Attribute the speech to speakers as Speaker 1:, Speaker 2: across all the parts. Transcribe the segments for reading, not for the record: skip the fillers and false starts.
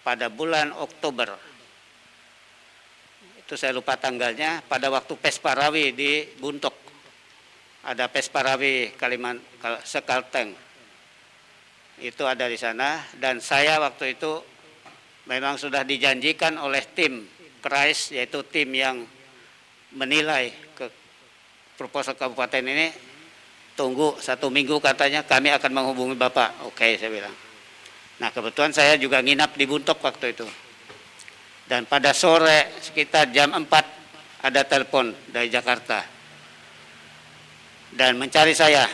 Speaker 1: pada bulan Oktober. Itu saya lupa tanggalnya, pada waktu Pesparawi di Buntok. Ada Pesparawi Sekalteng. Itu ada di sana, dan saya waktu itu memang sudah dijanjikan oleh tim KRAIS, yaitu tim yang menilai ke proposal kabupaten ini, tunggu 1 minggu katanya kami akan menghubungi Bapak. Oke, saya bilang. Nah, kebetulan saya juga nginap di Buntok waktu itu. Dan pada sore sekitar jam 4 ada telepon dari Jakarta dan mencari saya.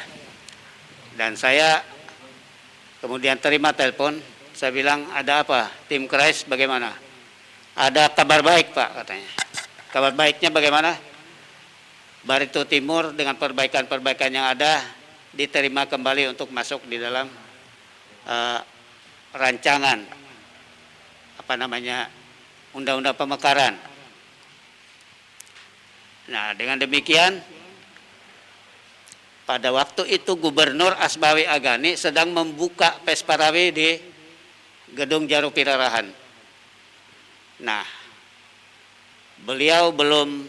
Speaker 1: Dan saya kemudian terima telepon. Saya bilang, ada apa? Tim KRAIS bagaimana? Ada kabar baik, Pak, katanya. Kabar baiknya bagaimana? Barito Timur dengan perbaikan-perbaikan yang ada diterima kembali untuk masuk di dalam rancangan Undang-Undang Pemekaran. Nah, dengan demikian pada waktu itu Gubernur Asbawi Agani sedang membuka Pesparawi di Gedung Jaru Pirarahan. Nah, beliau belum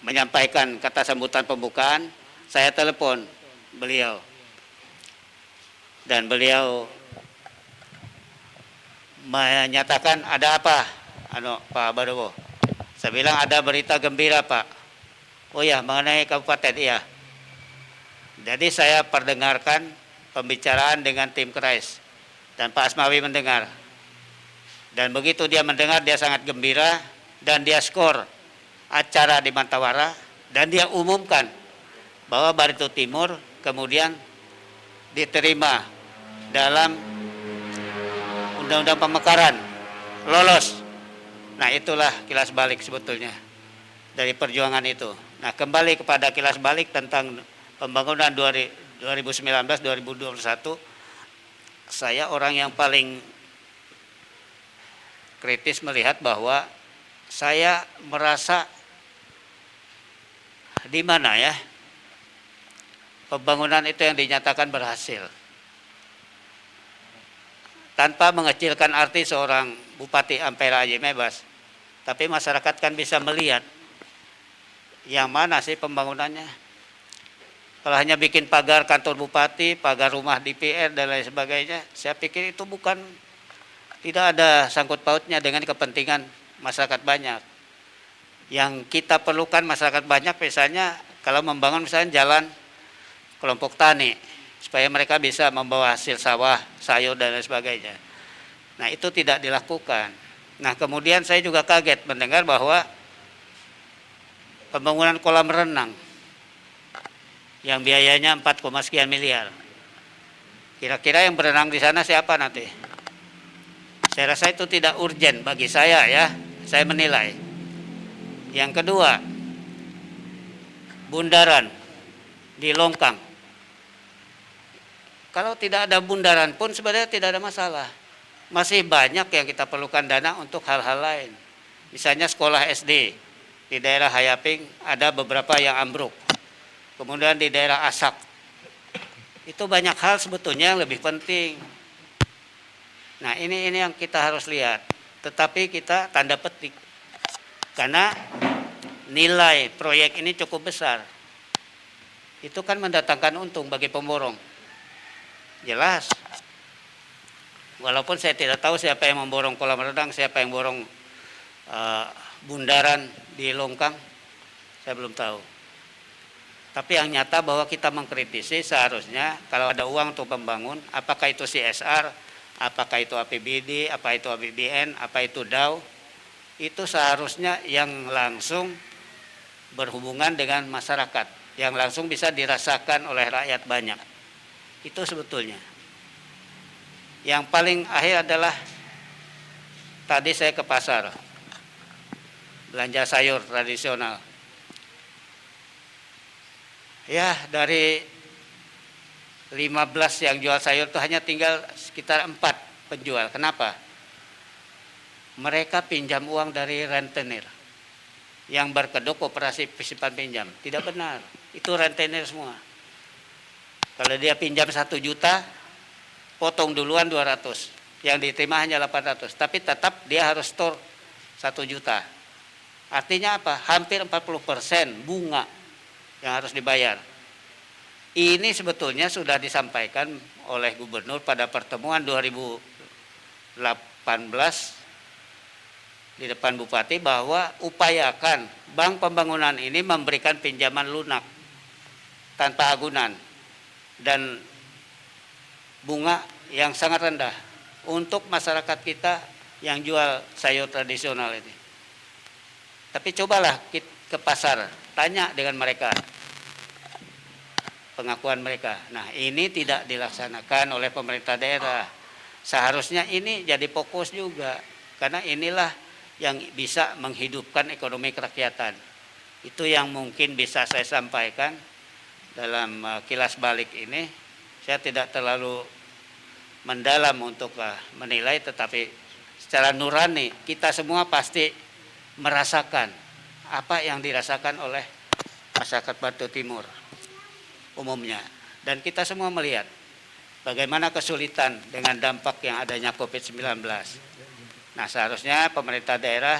Speaker 1: menyampaikan kata sambutan pembukaan. Saya telepon beliau dan beliau menyatakan, ada apa Pak Badowo? Saya bilang, ada berita gembira, Pak. Oh ya, mengenai kabupaten. Iya. Jadi saya perdengarkan pembicaraan dengan tim KRAIS dan Pak Asmawi mendengar. Dan begitu dia mendengar, dia sangat gembira dan dia skor acara di Mantawara dan dia umumkan bahwa Barito Timur kemudian diterima dalam Undang-Undang Pemekaran, lolos. Nah, itulah kilas balik sebetulnya dari perjuangan itu. Nah, kembali kepada kilas balik tentang pembangunan 2019-2021, saya orang yang paling kritis melihat bahwa saya merasa di mana ya pembangunan itu yang dinyatakan berhasil. Tanpa mengecilkan arti seorang Bupati Ampera Haji Mebas, tapi masyarakat kan bisa melihat yang mana sih pembangunannya. Kalau hanya bikin pagar kantor bupati, pagar rumah DPR dan lain sebagainya, saya pikir itu tidak ada sangkut pautnya dengan kepentingan masyarakat banyak. Yang kita perlukan masyarakat banyak misalnya kalau membangun misalnya jalan kelompok tani, supaya mereka bisa membawa hasil sawah, sayur dan lain sebagainya. Nah, itu tidak dilakukan. Nah, kemudian saya juga kaget mendengar bahwa pembangunan kolam renang yang biayanya 4, sekian miliar. Kira-kira yang berenang di sana siapa nanti? Saya rasa itu tidak urgen bagi saya ya. Saya menilai. Yang kedua, bundaran di Longkang. Kalau tidak ada bundaran pun sebenarnya tidak ada masalah. Masih banyak yang kita perlukan dana untuk hal-hal lain. Misalnya sekolah SD di daerah Hayaping ada beberapa yang ambruk. Kemudian di daerah Asak. Itu banyak hal sebetulnya yang lebih penting. Nah, ini yang kita harus lihat. Tetapi kita tanda petik. Karena nilai proyek ini cukup besar. Itu kan mendatangkan untung bagi pemborong. Jelas. Walaupun saya tidak tahu siapa yang memborong kolam renang, siapa yang borong bundaran di Longkang, saya belum tahu. Tapi yang nyata bahwa kita mengkritisi seharusnya kalau ada uang untuk membangun, apakah itu CSR, apakah itu APBD, apa itu APBN, apa itu DAU, itu seharusnya yang langsung berhubungan dengan masyarakat, yang langsung bisa dirasakan oleh rakyat banyak. Itu sebetulnya. Yang paling akhir adalah tadi saya ke pasar belanja sayur tradisional. Ya, dari 15 yang jual sayur itu hanya tinggal sekitar 4 penjual. Kenapa? Mereka pinjam uang dari rentenir yang berkedok koperasi simpan pinjam. Tidak benar. Itu rentenir semua. Kalau dia pinjam 1 juta, potong duluan 200, yang diterima hanya 800, tapi tetap dia harus store 1 juta. Artinya apa? Hampir 40% bunga yang harus dibayar. Ini sebetulnya sudah disampaikan oleh gubernur pada pertemuan 2018 di depan bupati, bahwa upayakan Bank Pembangunan ini memberikan pinjaman lunak tanpa agunan dan bunga yang sangat rendah untuk masyarakat kita yang jual sayur tradisional ini. Tapi cobalah ke pasar, tanya dengan mereka, pengakuan mereka. Nah, ini tidak dilaksanakan oleh pemerintah daerah. Seharusnya ini jadi fokus juga, karena inilah yang bisa menghidupkan ekonomi kerakyatan. Itu yang mungkin bisa saya sampaikan dalam kilas balik ini. Saya tidak terlalu mendalam untuk menilai, tetapi secara nurani kita semua pasti merasakan apa yang dirasakan oleh masyarakat Batu Timur umumnya. Dan kita semua melihat bagaimana kesulitan dengan dampak yang adanya COVID-19. Nah, seharusnya pemerintah daerah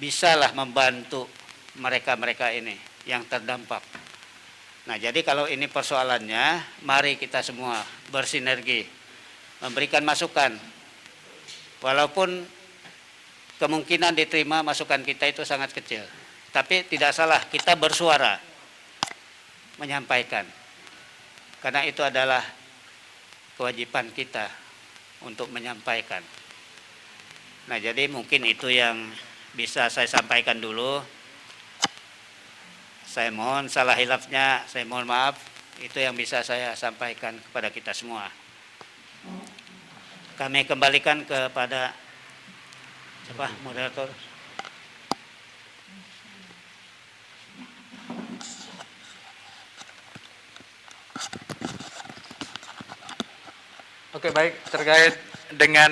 Speaker 1: bisalah membantu mereka-mereka ini yang terdampak. Nah, jadi kalau ini persoalannya, mari kita semua bersinergi, memberikan masukan. Walaupun kemungkinan diterima masukan kita itu sangat kecil, tapi tidak salah kita bersuara, menyampaikan. Karena itu adalah kewajiban kita untuk menyampaikan. Nah, jadi mungkin itu yang bisa saya sampaikan dulu. Saya mohon salah hilafnya, saya mohon maaf. Itu yang bisa saya sampaikan kepada kita semua. Kami kembalikan kepada siapa moderator.
Speaker 2: Oke, baik, terkait dengan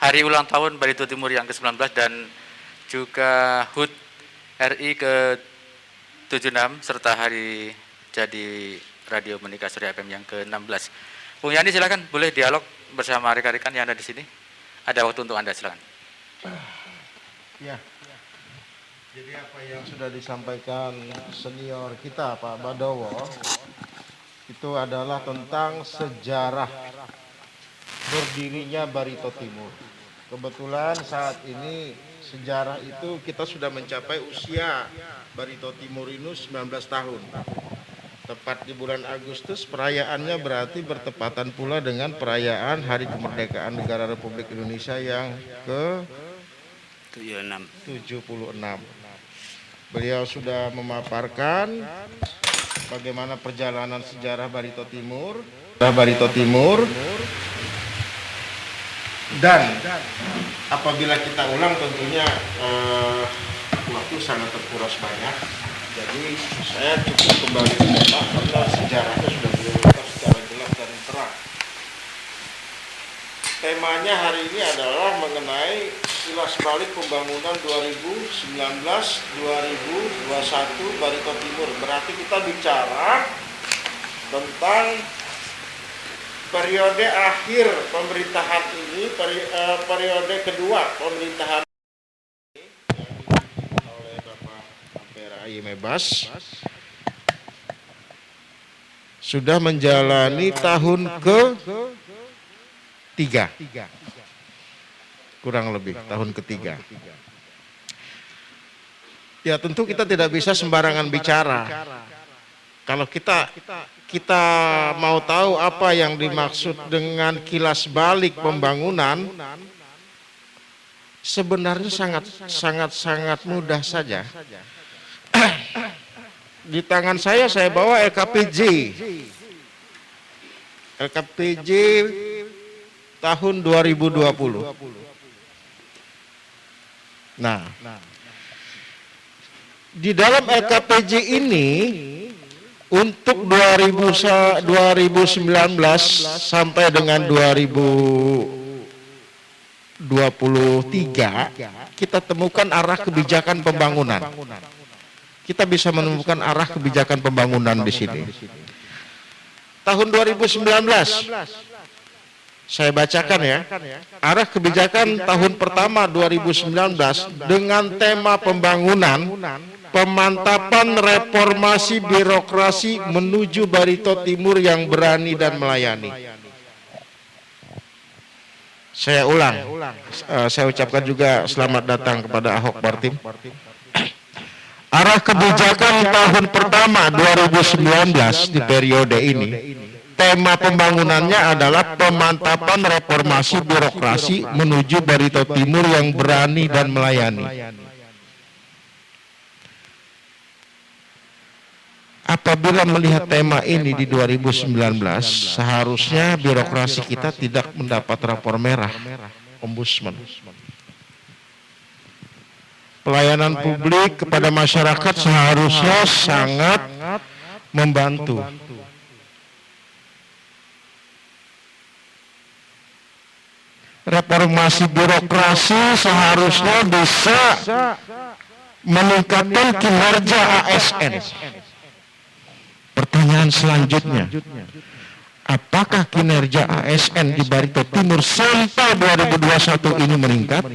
Speaker 2: hari ulang tahun Barito Timur yang ke-19 dan juga HUT RI ke-76 serta hari jadi Radio Menika Surya FM yang ke-16. Bung Yani, silakan boleh dialog bersama rekan-rekan yang ada di sini. Ada waktu untuk Anda, silakan.
Speaker 3: Ya. Jadi apa yang sudah disampaikan senior kita Pak Badowo itu adalah tentang sejarah berdirinya Barito Timur. Kebetulan saat ini sejarah itu kita sudah mencapai usia Barito Timur ini 19 tahun. Tepat di bulan Agustus, perayaannya berarti bertepatan pula dengan perayaan Hari Kemerdekaan Negara Republik Indonesia yang ke-76. Beliau sudah memaparkan bagaimana perjalanan sejarah Barito Timur. Dan apabila kita ulang tentunya waktu sangat terkuras banyak. Jadi saya cukup kembali ke Bapak karena sejarahnya sudah diungkap secara jelas dan terang. Temanya hari ini adalah mengenai kilas balik pembangunan 2019-2021 Barito Timur. Berarti kita bicara tentang periode akhir pemerintahan ini, periode kedua pemerintahan oleh Bapak Ampera Ayimebas sudah menjalani tahun ke-3, kurang lebih tahun ke-3. Ya tentu kita tidak bisa sembarangan bicara. Kalau kita mau tahu apa yang dimaksud dengan kilas balik pembangunan, sebenarnya sangat mudah saja. Di tangan saya bawa LKPJ tahun 2020. Nah, di dalam LKPJ ini untuk 2019 sampai dengan 2023 kita temukan arah kebijakan pembangunan. Kita bisa menemukan arah kebijakan pembangunan di sini. Tahun 2019 Saya bacakan ya. Arah kebijakan tahun pertama 2019 dengan tema pembangunan, pemantapan reformasi birokrasi menuju Barito Timur yang berani dan melayani. Saya ulang, saya ucapkan juga selamat datang kepada Ahok Bartim. Arah kebijakan tahun pertama 2019 di periode ini, tema pembangunannya adalah pemantapan reformasi birokrasi menuju Barito Timur yang berani dan melayani. Apabila melihat tema ini di 2019, seharusnya birokrasi kita tidak mendapat rapor merah Ombudsman. Pelayanan publik kepada masyarakat seharusnya sangat membantu. Reformasi birokrasi seharusnya bisa meningkatkan kinerja ASN. Pertanyaan selanjutnya, apakah kinerja ASN di Barito Timur sampai 2021 ini meningkat?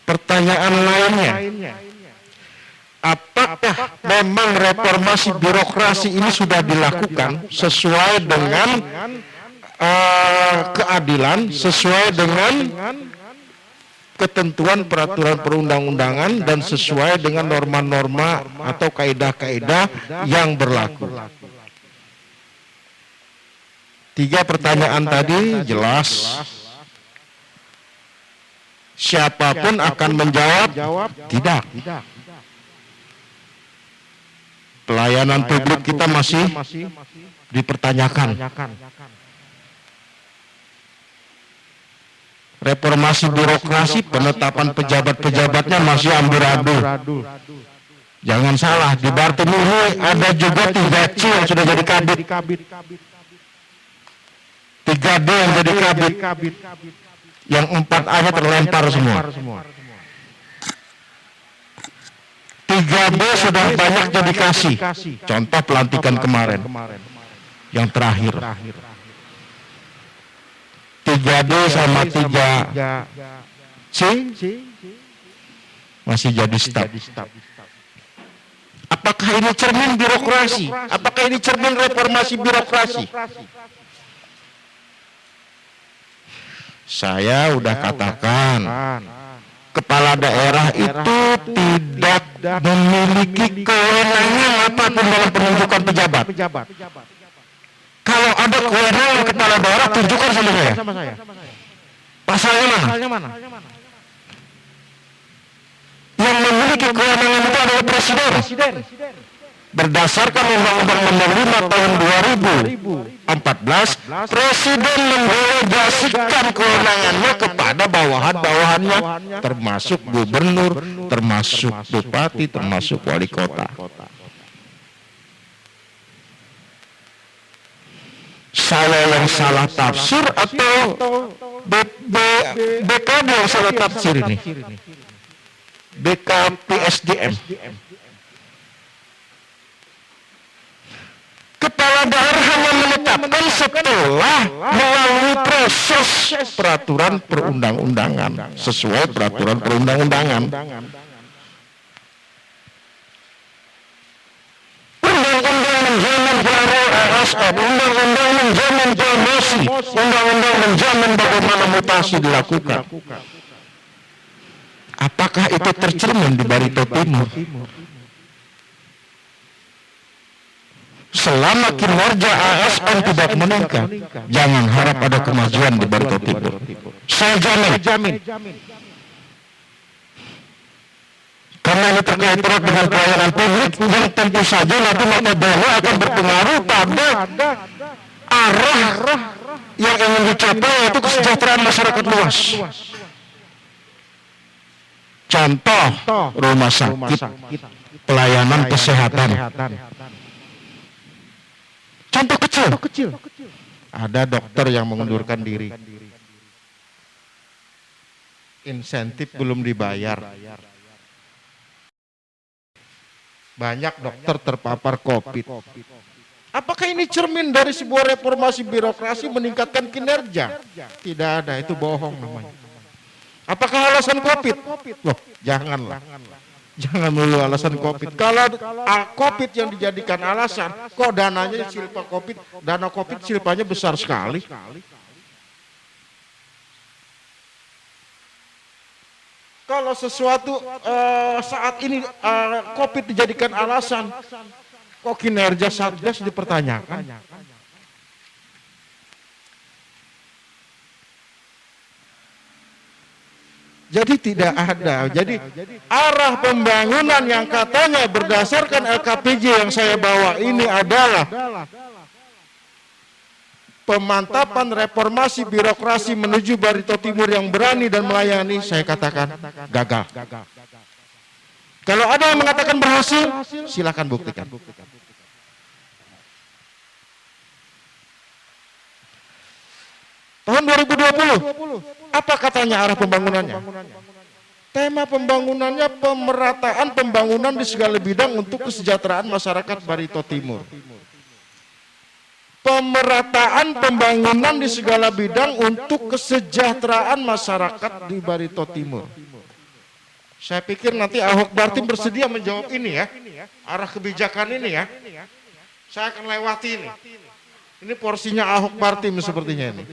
Speaker 3: Pertanyaan lainnya, apakah memang reformasi birokrasi ini sudah dilakukan sesuai dengan keadilan, sesuai dengan ketentuan peraturan perundang-undangan dan sesuai dengan norma-norma atau kaidah-kaidah yang berlaku? 3 pertanyaan tadi jelas. Siapapun akan menjawab tidak. Pelayanan publik kita masih dipertanyakan. Reformasi birokrasi, penetapan pejabat-pejabatnya masih amburadul. Jangan salah, di Bartim ini ada juga 3C yang sudah jadi kabit, 3D yang jadi kabit, yang 4A-nya terlempar semua. 3B sudah banyak dedikasi. Contoh pelantikan kemarin, yang terakhir. 3D sama 3C masih jadi staf. Apakah ini cermin birokrasi? Apakah ini cermin reformasi birokrasi? Saya udah katakan, kepala daerah itu tidak memiliki kewenangan apapun dalam penunjukan pejabat. Kalau ada kewenangan kepala daerah, tunjukkan sama saya. Pasalnya mana? Yang memiliki kewenangan itu adalah presiden. Berdasarkan Undang-Undang Nomor 5 tahun 2014, presiden mendelegasikan kewenangannya kepada bawahan-bawahannya, termasuk gubernur, termasuk bupati, termasuk wali kota. Saya yang salah tafsir atau BKD yang salah tafsir ini? BKPSDM. Kepala daerah hanya menetapkan setelah melalui proses peraturan perundang-undangan, sesuai peraturan perundang-undangan. Undang-undang menjamin pelayanan ASN, undang-undang menjamin promosi, undang-undang menjamin bagaimana mutasi dilakukan. Apakah itu tercermin di Barito Timur? Selama kinerja ASN tidak meningkat, jangan harap ada kemajuan di Barito Timur. Saya jamin. Karena ini terkait erat dengan pelayanan publik, yang tentu saja nanti notabene akan berpengaruh pada arah yang ingin dicapai, yaitu kesejahteraan masyarakat luas. Contoh, rumah sakit, pelayanan kesehatan. Contoh kecil. Ada dokter yang mengundurkan diri. Insentif belum dibayar. Banyak dokter terpapar COVID. Apakah ini cermin dari sebuah reformasi birokrasi meningkatkan kinerja? Tidak ada, itu bohong namanya. Apakah alasan COVID? Loh, janganlah. Jangan melulu alasan COVID. Kalau COVID yang dijadikan alasan, kok dananya silpa COVID, dana COVID silpanya besar sekali. Kalau sesuatu saat ini COVID dijadikan alasan, kok kinerja Satgas dipertanyakan? Jadi tidak ada. Jadi arah pembangunan yang katanya berdasarkan LKPJ yang saya bawa ini adalah pemantapan reformasi birokrasi menuju Barito Timur yang berani dan melayani, saya katakan gagal. Kalau ada yang mengatakan berhasil, silakan buktikan. Tahun 2020, apa katanya arah pembangunannya? Tema pembangunannya pemerataan pembangunan di segala bidang untuk kesejahteraan masyarakat Barito Timur. Pemerataan pembangunan di segala bidang untuk kesejahteraan masyarakat di Barito Timur. Saya pikir nanti Ahok Bartim bersedia menjawab ini ya, arah kebijakan ini ya. Saya akan lewati ini. Ini porsinya Ahok Bartim sepertinya ini.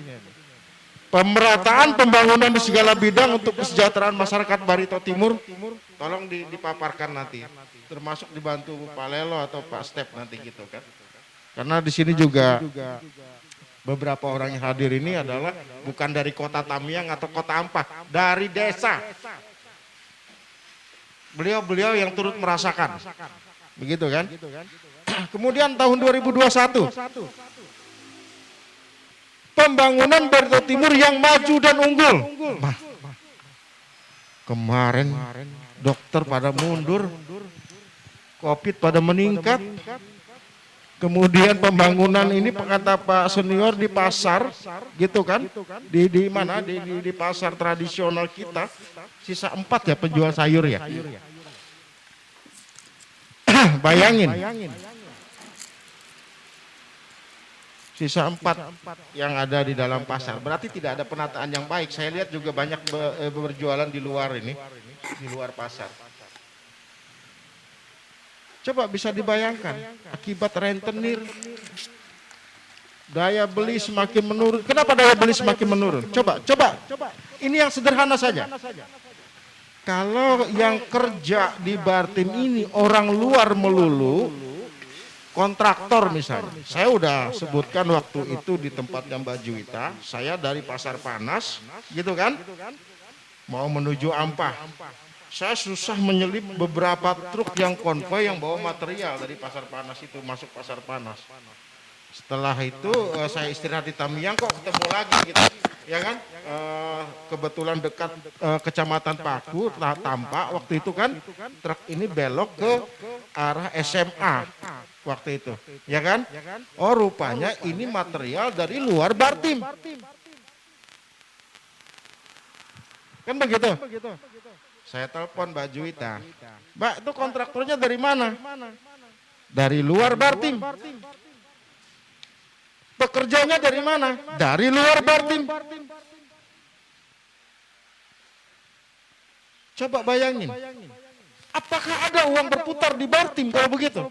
Speaker 3: Pemerataan pembangunan di segala bidang untuk kesejahteraan masyarakat Barito Timur. Tolong dipaparkan nanti, termasuk dibantu Pak Lelo atau Pak Step nanti gitu kan. Karena di sini juga beberapa orang yang hadir ini adalah bukan dari kota Tamiang atau kota Ampah, dari desa. Beliau-beliau yang turut merasakan. Begitu kan? Kemudian tahun 2021. Pembangunan Barito Timur yang maju dan unggul. Kemarin dokter pada mundur, COVID pada meningkat. Kemudian pembangunan ini kata Pak Senior di pasar, gitu kan? Di mana? Di pasar tradisional kita, sisa 4 ya penjual sayur ya. Bayangin. Sisa 4 yang ada di dalam pasar. Berarti tidak ada penataan yang baik. Saya lihat juga banyak berjualan di luar ini, di luar pasar. Coba bisa dibayangkan, akibat rentenir, daya beli semakin menurun. Kenapa daya beli semakin menurun? Coba. Ini yang sederhana saja. Kalau yang kerja di Bartim ini orang luar melulu, kontraktor misalnya. Saya udah sebutkan waktu itu di tempatnya Mbak Juwita, saya dari Pasar Panas, gitu kan? Mau menuju Ampah. Saya susah menyelip beberapa truk yang konvoi yang bawa material dari Pasar Panas itu masuk Pasar Panas. Setelah itu saya istirahat di Tamiang, kok ketemu lagi gitu, ya kan? Kebetulan dekat Kecamatan Paku, Tampak waktu itu kan, truk ini belok ke arah SMA waktu itu, ya kan? Oh rupanya ini material dari luar Bartim, kan begitu? Saya telepon Mbak Juwita, Mbak itu kontraktornya dari mana? Dari luar Bartim. Pekerjanya dari mana? Dari luar Bartim. Coba bayangin, apakah ada uang berputar di Bartim kalau begitu?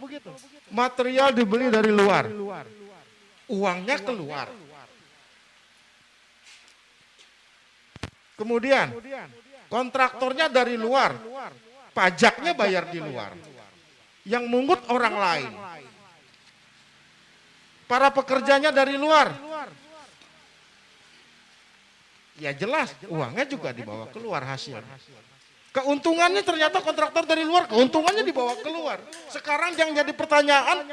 Speaker 3: Material dibeli dari luar, uangnya keluar. Kemudian kontraktornya dari luar, pajaknya bayar di luar, yang mungut orang lain. Para pekerjanya dari luar, ya jelas uangnya juga dibawa keluar hasil. Keuntungannya ternyata kontraktor dari luar, keuntungannya dibawa keluar. Sekarang yang jadi pertanyaan,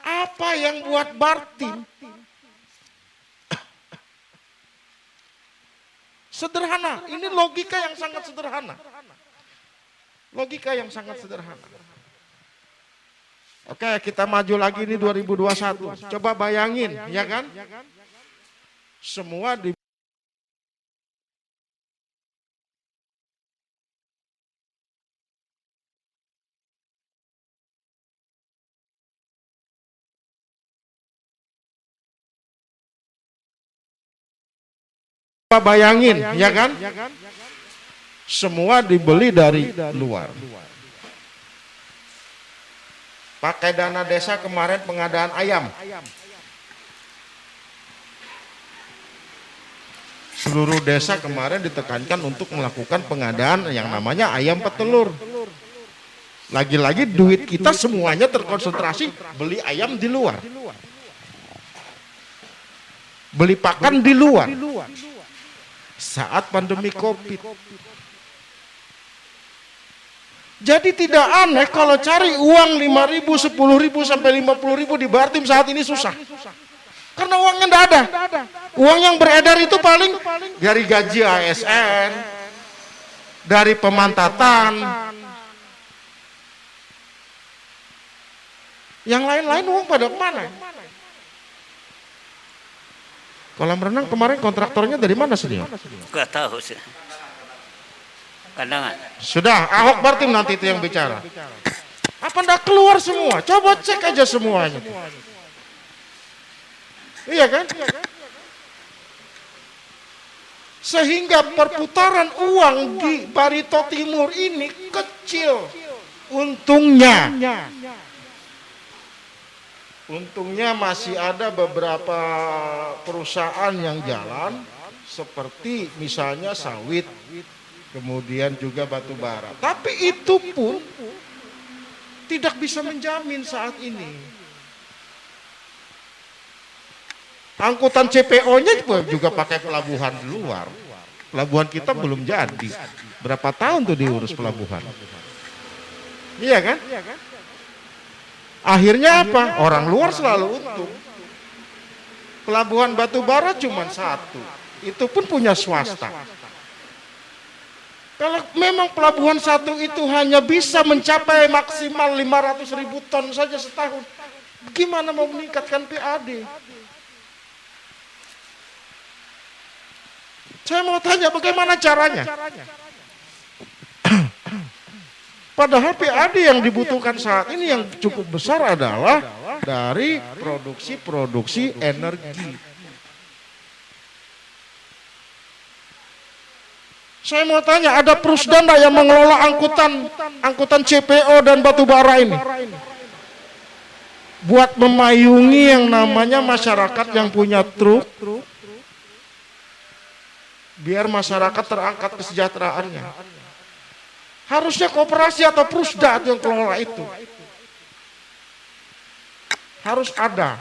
Speaker 3: apa yang buat Bartim? Sederhana, ini logika yang sangat sederhana. Logika yang sangat sederhana. Oke, kita maju lagi ini 2021. Coba bayangin, ya kan? Semua di Bayangin, ya kan? Semua dibeli dari luar. Pakai dana desa kemarin pengadaan ayam. Seluruh desa kemarin ditekankan untuk melakukan pengadaan yang namanya ayam petelur. Lagi-lagi duit kita semuanya terkonsentrasi beli ayam di luar. Beli pakan di luar. Saat pandemi Covid. Jadi tidak aneh kalau cari uang 5.000, 10.000 sampai 50.000 di Bartim saat ini susah. Karena uangnya tidak ada. Uang yang beredar itu paling dari gaji ASN, dari pemantatan. Yang lain-lain uang pada kemana? Kolam renang kemarin kontraktornya dari mana senior?
Speaker 1: Gak tahu sih. Kandangan.
Speaker 3: Sudah, Ahok Bartim nanti itu yang bicara. Apa ndak keluar semua? Coba cek aja semuanya. Iya kan? Sehingga perputaran uang di Barito Timur ini kecil untungnya. Untungnya masih ada beberapa perusahaan yang jalan seperti misalnya sawit, kemudian juga batu bara. Tapi itu pun tidak bisa menjamin saat ini. Angkutan CPO-nya juga pakai pelabuhan di luar. Pelabuhan kita belum jadi. Berapa tahun tuh diurus pelabuhan? Iya kan? Akhirnya apa? Orang luar selalu untung. Pelabuhan batubara cuma satu. Itu pun punya swasta. Kalau memang pelabuhan satu itu hanya bisa mencapai maksimal 500.000 ton saja setahun, gimana mau meningkatkan PAD? Saya mau tanya bagaimana caranya? Padahal PAD yang dibutuhkan saat ini yang cukup besar adalah dari produksi energi. Saya mau tanya, ada Prusdana yang mengelola angkutan CPO dan batubara ini? Buat memayungi yang namanya masyarakat yang punya truk, biar masyarakat terangkat kesejahteraannya. Harusnya koperasi atau Prusda yang kelola itu. Harus ada.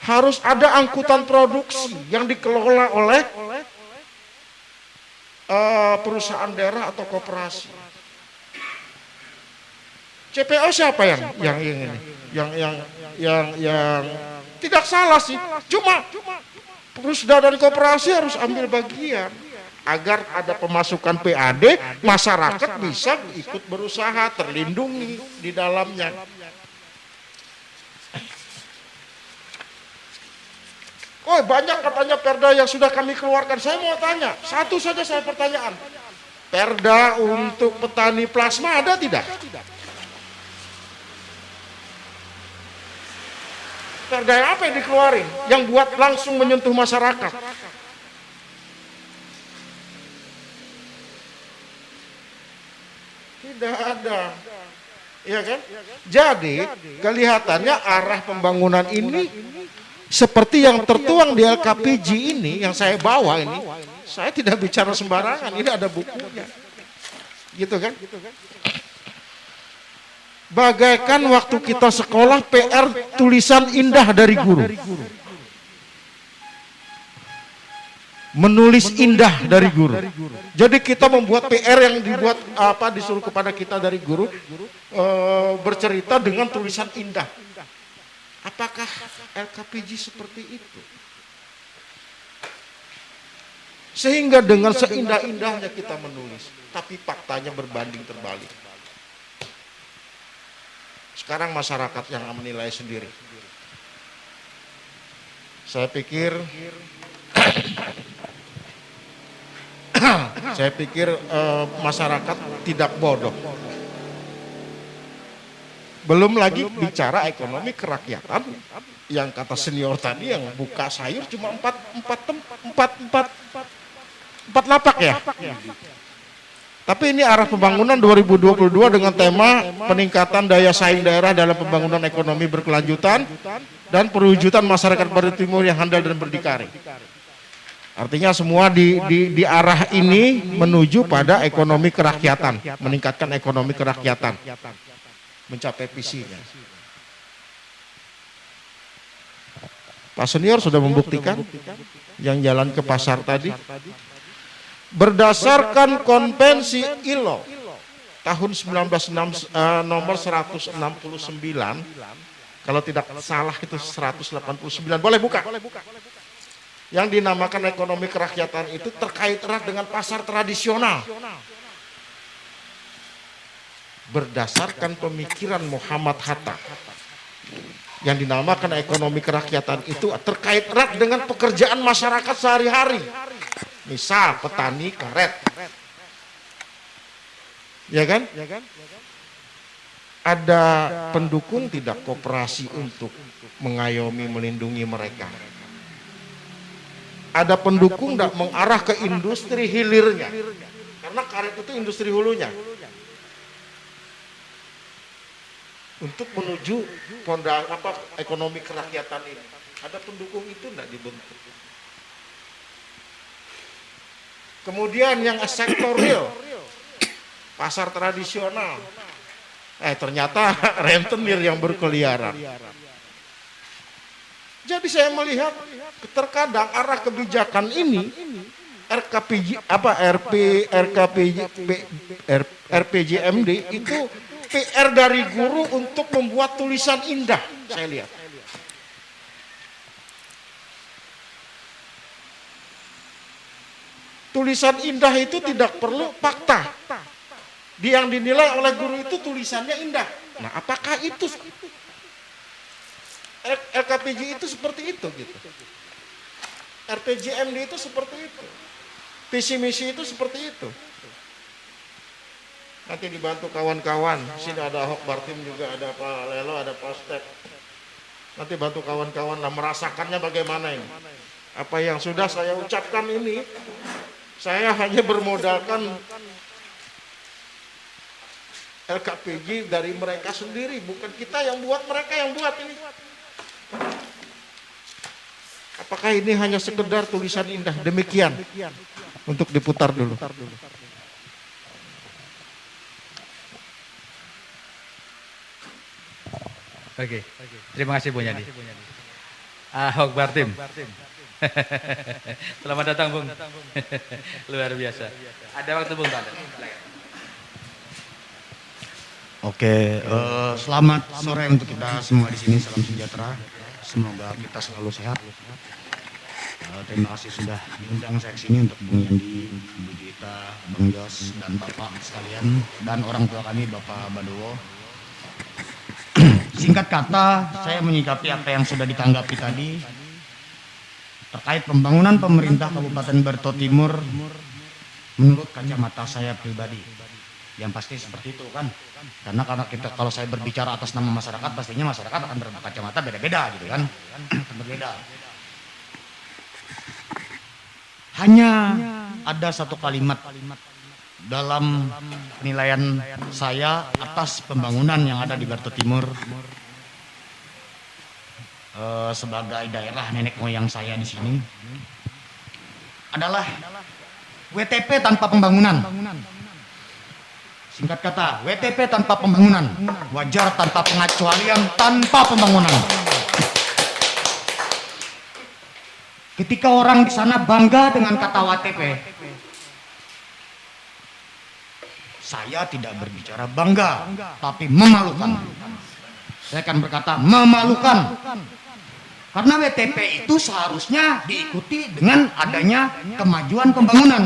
Speaker 3: Harus ada angkutan produksi yang dikelola oleh perusahaan daerah atau koperasi. CPO siapa yang ini? Yang tidak salah sih. Cuma Prusda dan koperasi harus ambil bagian agar ada pemasukan PAD, masyarakat bisa ikut berusaha, terlindungi di dalamnya. Oh, banyak katanya perda yang sudah kami keluarkan. Saya mau tanya, satu saja saya pertanyaan. Perda untuk petani plasma ada tidak? Perda yang apa yang dikeluarin? Yang buat langsung menyentuh masyarakat? Tidak ada. Iya kan? Jadi, kelihatannya arah pembangunan ini seperti yang tertuang di LKPG ini, yang saya bawa ini, saya tidak bicara sembarangan, ini ada bukunya. Gitu kan? Bagaikan waktu kita sekolah PR tulisan indah dari guru. Menulis indah dari guru. Jadi kita membuat PR yang dibuat disuruh kepada kita dari guru, bercerita dengan tulisan indah. Apakah LKPG seperti itu? Sehingga dengan seindah-indahnya kita menulis, tapi faktanya berbanding terbalik. Sekarang masyarakat yang menilai sendiri. Saya pikir masyarakat tidak bodoh. Belum lagi bicara ekonomi kerakyatan yang kata senior tadi yang buka sayur cuma empat lapak ya. Tapi ini arah pembangunan 2022 dengan tema peningkatan daya saing daerah dalam pembangunan ekonomi berkelanjutan dan perwujudan masyarakat Bali Timur yang handal dan berdikari. Artinya semua di arah ini menuju pada ekonomi kerakyatan, meningkatkan ekonomi kerakyatan, mencapai visinya. Pak Senior sudah membuktikan yang jalan ke pasar tadi. Berdasarkan konvensi ILO tahun 1969, kalau tidak salah itu 189, boleh buka. Yang dinamakan ekonomi kerakyatan itu terkait erat dengan pasar tradisional. Berdasarkan pemikiran Muhammad Hatta, yang dinamakan ekonomi kerakyatan itu terkait erat dengan pekerjaan masyarakat sehari-hari. Misal petani karet, ya kan? Ada pendukung tidak koperasi untuk mengayomi, melindungi mereka? Ada pendukung tidak mengarah ke industri hilirnya? Karena karet itu industri hulunya. Untuk menuju ekonomi kerakyatan ini, ada pendukung itu tidak dibentuk? Kemudian yang sektor real, pasar tradisional, ternyata rentenir yang berkeliaran. Jadi saya melihat terkadang arah kebijakan ini RPJMD itu PR dari guru untuk membuat tulisan indah, saya lihat. Tulisan indah itu tidak perlu fakta. Yang dinilai oleh guru itu tulisannya indah. Nah, apakah itu LKPJ itu seperti itu gitu? RPJMD itu seperti itu. Visi misi itu seperti itu. Nanti dibantu kawan-kawan. Sini ada Ahok Bartim juga, ada Pak Lelo, ada Pak Step. Nanti bantu kawan-kawan lah merasakannya bagaimana ini. Apa yang sudah saya ucapkan ini, saya hanya bermodalkan LKPJ dari mereka sendiri, bukan kita yang buat, mereka yang buat ini. Apakah ini hanya sekedar tulisan indah? Demikian. Untuk diputar dulu.
Speaker 4: Oke. Terima kasih Bu Nyadi. Ahok Bartim. Selamat datang Bung. Luar biasa. Ada waktu Bung Tanda.
Speaker 5: Oke, selamat sore untuk kita semua di sini. Salam sejahtera. Semoga kita selalu sehat. Terima kasih sudah diundang saya ke sini untuk Bung Yandi, Bu Gita, Bang Jos, dan Bapak sekalian, dan orang tua kami Bapak Badowo. Singkat kata, saya menyikapi apa yang sudah ditanggapi tadi terkait pembangunan pemerintah Kabupaten Barito Timur menurut kacamata saya pribadi. Yang pasti seperti itu kan, karena kita kalau saya berbicara atas nama masyarakat, pastinya masyarakat akan berkacamata beda-beda gitu kan, berbeda. Hanya ada satu kalimat dalam penilaian saya atas pembangunan yang ada di Barito Timur sebagai daerah nenek moyang saya di sini adalah WTP tanpa pembangunan. Singkat kata, WTP tanpa pembangunan, wajar tanpa pengecualian, tanpa pembangunan. Ketika orang di sana bangga dengan kata WTP, saya tidak berbicara bangga, tapi memalukan. Saya akan berkata memalukan. Karena WTP itu seharusnya diikuti dengan adanya kemajuan pembangunan.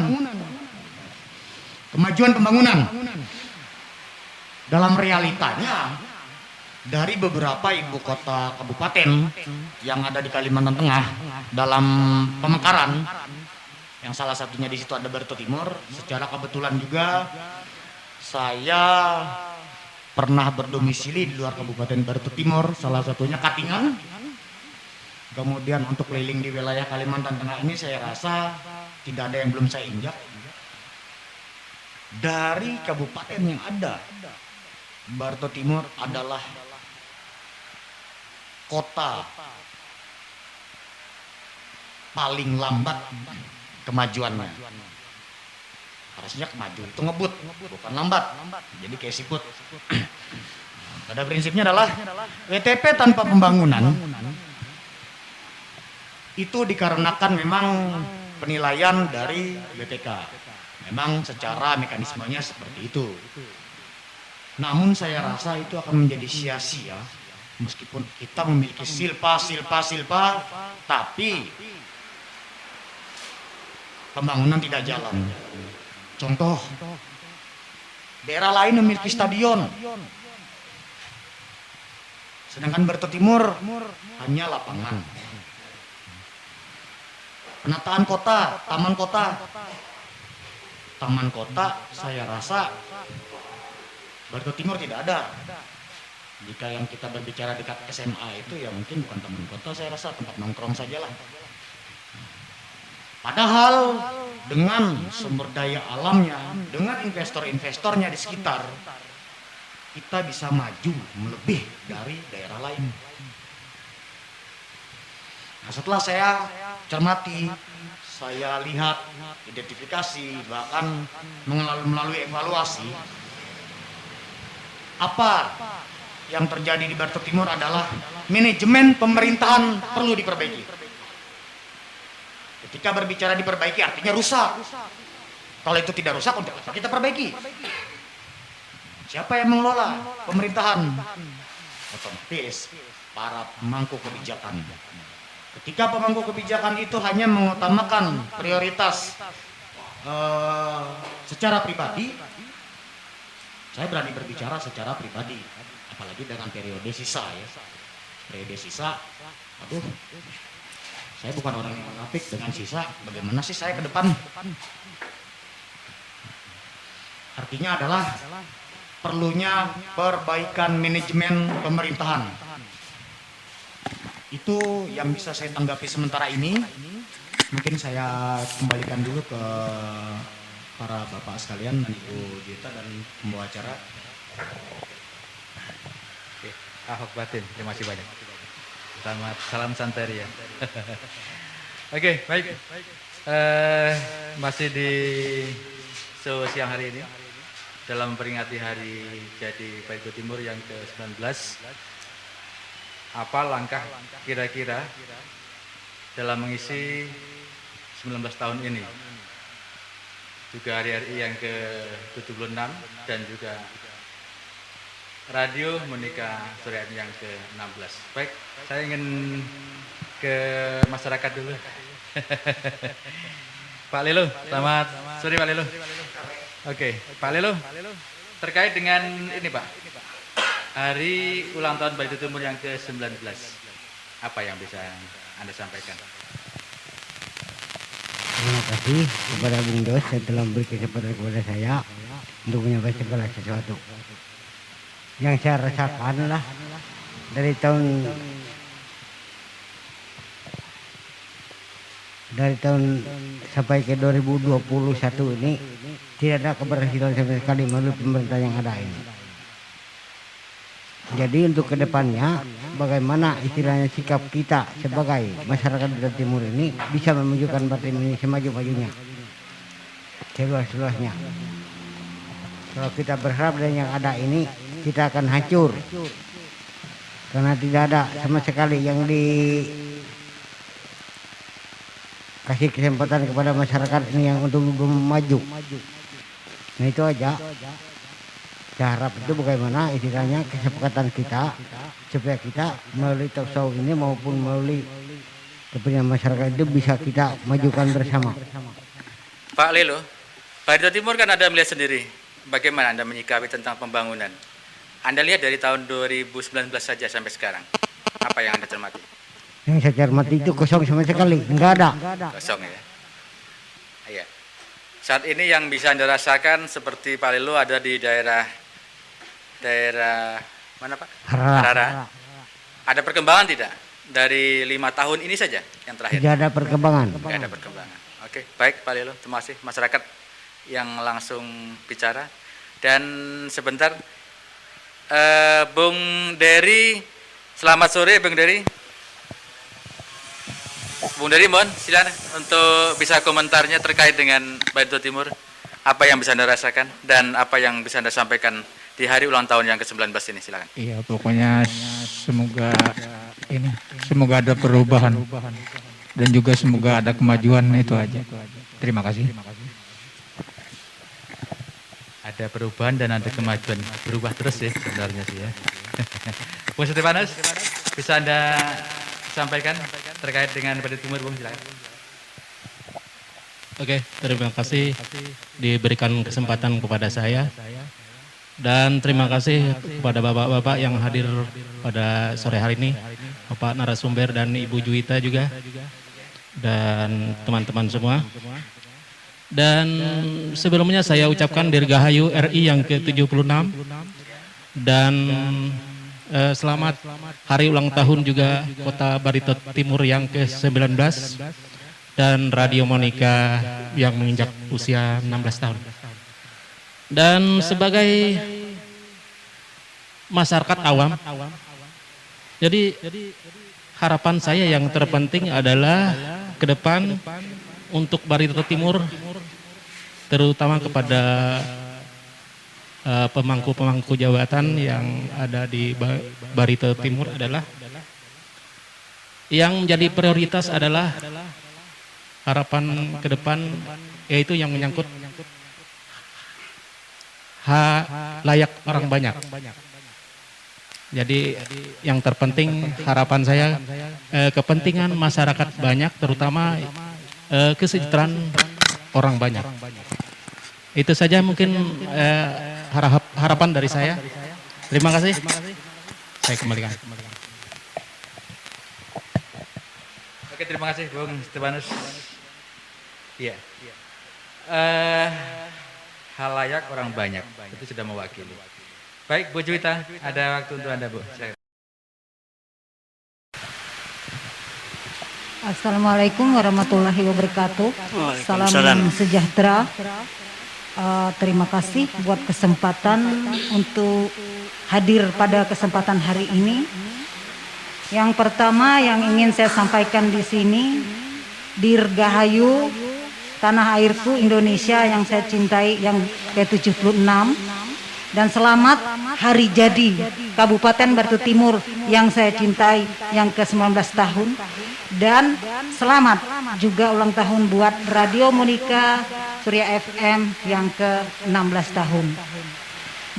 Speaker 5: Kemajuan pembangunan. Dalam realitanya, dari beberapa ibu kota kabupaten yang ada di Kalimantan Tengah dalam pemekaran, yang salah satunya di situ ada Barito Timur, secara kebetulan juga saya pernah berdomisili di luar Kabupaten Barito Timur, salah satunya Katingan. Kemudian untuk keliling di wilayah Kalimantan Tengah ini saya rasa tidak ada yang belum saya injak. Dari kabupaten yang ada, Barito Timur adalah kota paling lambat kemajuannya. Harusnya kemaju itu ngebut, bukan lambat. Jadi kayak siput. Pada prinsipnya adalah WTP tanpa pembangunan itu dikarenakan memang penilaian dari BPK. Memang secara mekanismenya seperti itu. Namun saya rasa itu akan menjadi sia-sia meskipun kita memiliki silpa, tapi pembangunan tidak jalan. Contoh, daerah lain memiliki stadion, sedangkan Barito Timur hanya lapangan. Penataan kota, taman kota, saya rasa Barito Timur tidak ada. Jika yang kita berbicara dekat SMA itu ya mungkin bukan taman kota, saya rasa tempat nongkrong sajalah. Padahal dengan sumber daya alamnya, dengan investor-investornya di sekitar, kita bisa maju melebih dari daerah lain. Nah, setelah saya cermati, saya lihat, identifikasi, bahkan melalui evaluasi, apa yang terjadi di Barito Timur adalah manajemen pemerintahan perlu diperbaiki. Ketika berbicara diperbaiki artinya rusak. Kalau itu tidak rusak, untuk apa kita perbaiki? Siapa yang mengelola pemerintahan? Otomatis para pemangku kebijakan. Ketika pemangku kebijakan itu hanya mengutamakan prioritas secara pribadi, saya berani berbicara secara pribadi, apalagi dengan periode sisa ya. Periode sisa, aduh, saya bukan orang yang munafik dengan sisa, bagaimana sih saya ke depan? Artinya adalah perlunya perbaikan manajemen pemerintahan. Itu yang bisa saya tanggapi sementara ini. Mungkin saya kembalikan dulu ke para bapak sekalian dan Ibu Dita dan pembawa acara.
Speaker 4: Oke, Ahok Batin, terima kasih banyak. Selamat salam santai ya. Oke, baik. Masih di show siang hari ini dalam memperingati hari jadi Barito Timur yang ke-19. Apa langkah kira-kira dalam mengisi 19 tahun ini? Juga hari RI yang ke-76 dan juga radio menikah Suriani yang ke-16. Baik, saya ingin ke masyarakat dulu. Pak Lelo, selamat sore Pak Lelo. Oke, Pak Lelo, terkait dengan ini Pak, hari ulang tahun Barito Timur yang ke-19, apa yang bisa Anda sampaikan?
Speaker 6: Terima kasih kepada Bung Dos yang telah memberi kesempatan kepada saya untuk menyampaikan segala sesuatu. Yang saya rasakan lah dari tahun sampai ke 2021 ini tidak ada keberhasilan sama sekali melalui pemerintah yang ada ini. Jadi untuk kedepannya bagaimana istilahnya sikap kita sebagai masyarakat Barito Timur ini bisa memajukan partai ini semaju-majunya, seluas-luasnya. Kalau kita berharap dari yang ada ini kita akan hancur karena tidak ada sama sekali yang dikasih kesempatan kepada masyarakat ini yang untuk maju. Nah itu aja. Saya harap itu bagaimana istilahnya kesepakatan kita supaya kita melalui talk show ini maupun melalui kepentingan masyarakat itu bisa kita majukan bersama.
Speaker 2: Pak Lelo, Barito Timur kan Anda melihat sendiri bagaimana Anda menyikapi tentang pembangunan. Anda lihat dari tahun 2019 saja sampai sekarang. Apa yang Anda cermati?
Speaker 6: Yang saya cermati itu kosong sama sekali, enggak ada.
Speaker 2: Kosong ya. Iya. Saat ini yang bisa Anda rasakan seperti Pak Lelo ada di daerah daerah mana Pak?
Speaker 6: Harara.
Speaker 2: Harara. Ada perkembangan tidak dari 5 tahun ini saja yang terakhir?
Speaker 6: Tidak ada perkembangan.
Speaker 2: Tidak ada perkembangan. Oke, baik Pak Lelo, terima kasih masyarakat yang langsung bicara. Dan sebentar, Bung Dery, selamat sore Bung Dery. Bung Dery, mohon silakan untuk bisa komentarnya terkait dengan Barito Timur. Apa yang bisa Anda rasakan dan apa yang bisa Anda sampaikan di hari ulang tahun yang ke-19 ini, silakan.
Speaker 7: Iya, pokoknya semoga ada perubahan dan juga semoga ada kemajuan, itu aja. Terima kasih.
Speaker 4: Ada perubahan dan ada kemajuan. Berubah terus ya sebenarnya sih ya. Bung Stefanus, bisa Anda sampaikan terkait dengan Barito Timur, Bung, silakan.
Speaker 8: Oke, terima kasih diberikan kesempatan kepada saya. Dan terima kasih kepada bapak-bapak yang hadir pada sore hari ini, Bapak narasumber dan Ibu Juwita juga, dan teman-teman semua. Dan sebelumnya saya ucapkan Dirgahayu RI yang ke-76 dan selamat hari ulang tahun juga Kota Barito Timur yang ke-19 dan Radio Monika yang menginjak usia 16 tahun. Dan sebagai masyarakat awam, jadi harapan saya yang terpenting adalah ke depan untuk Barito Timur, terutama kepada pemangku-pemangku jabatan yang ada di Barito Timur adalah yang menjadi prioritas adalah harapan ke depan, yaitu yang menyangkut layak orang banyak. Jadi yang terpenting harapan saya kepentingan masyarakat banyak, terutama kesejahteraan orang banyak. Itu saja mungkin harapan dari saya. Terima kasih. Saya kembalikan.
Speaker 4: Oke, terima kasih Bung Stefanus. Iya. Halayak orang banyak, itu sudah mewakili. Baik, Bu Juwita, ada waktu untuk Anda, Bu. Silakan.
Speaker 9: Assalamualaikum warahmatullahi wabarakatuh. Salam sejahtera. Terima kasih buat kesempatan untuk hadir pada kesempatan hari ini. Yang pertama yang ingin saya sampaikan di sini, Dirgahayu tanah airku Indonesia yang saya cintai yang ke-76, dan selamat hari jadi Kabupaten Barito Timur yang saya cintai yang ke-19 tahun, dan selamat juga ulang tahun buat Radio Monika Surya FM yang ke-16 tahun.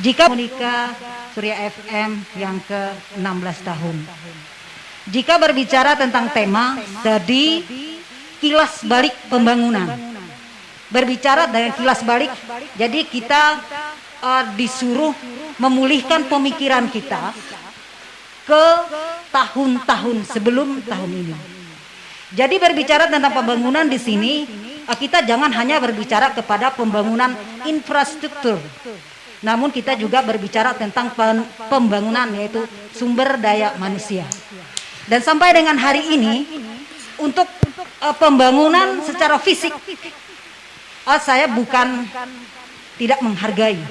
Speaker 9: Jika Monika Surya FM yang ke-16 tahun. Jika berbicara tentang tema tadi, kilas balik pembangunan. Berbicara dengan kilas balik, jadi kita disuruh memulihkan pemikiran kita ke tahun-tahun sebelum tahun ini. Jadi berbicara tentang pembangunan di sini, kita jangan hanya berbicara kepada pembangunan infrastruktur, namun kita juga berbicara tentang pembangunan, yaitu sumber daya manusia. Dan sampai dengan hari ini, untuk pembangunan secara fisik, saya bukan tidak menghargai.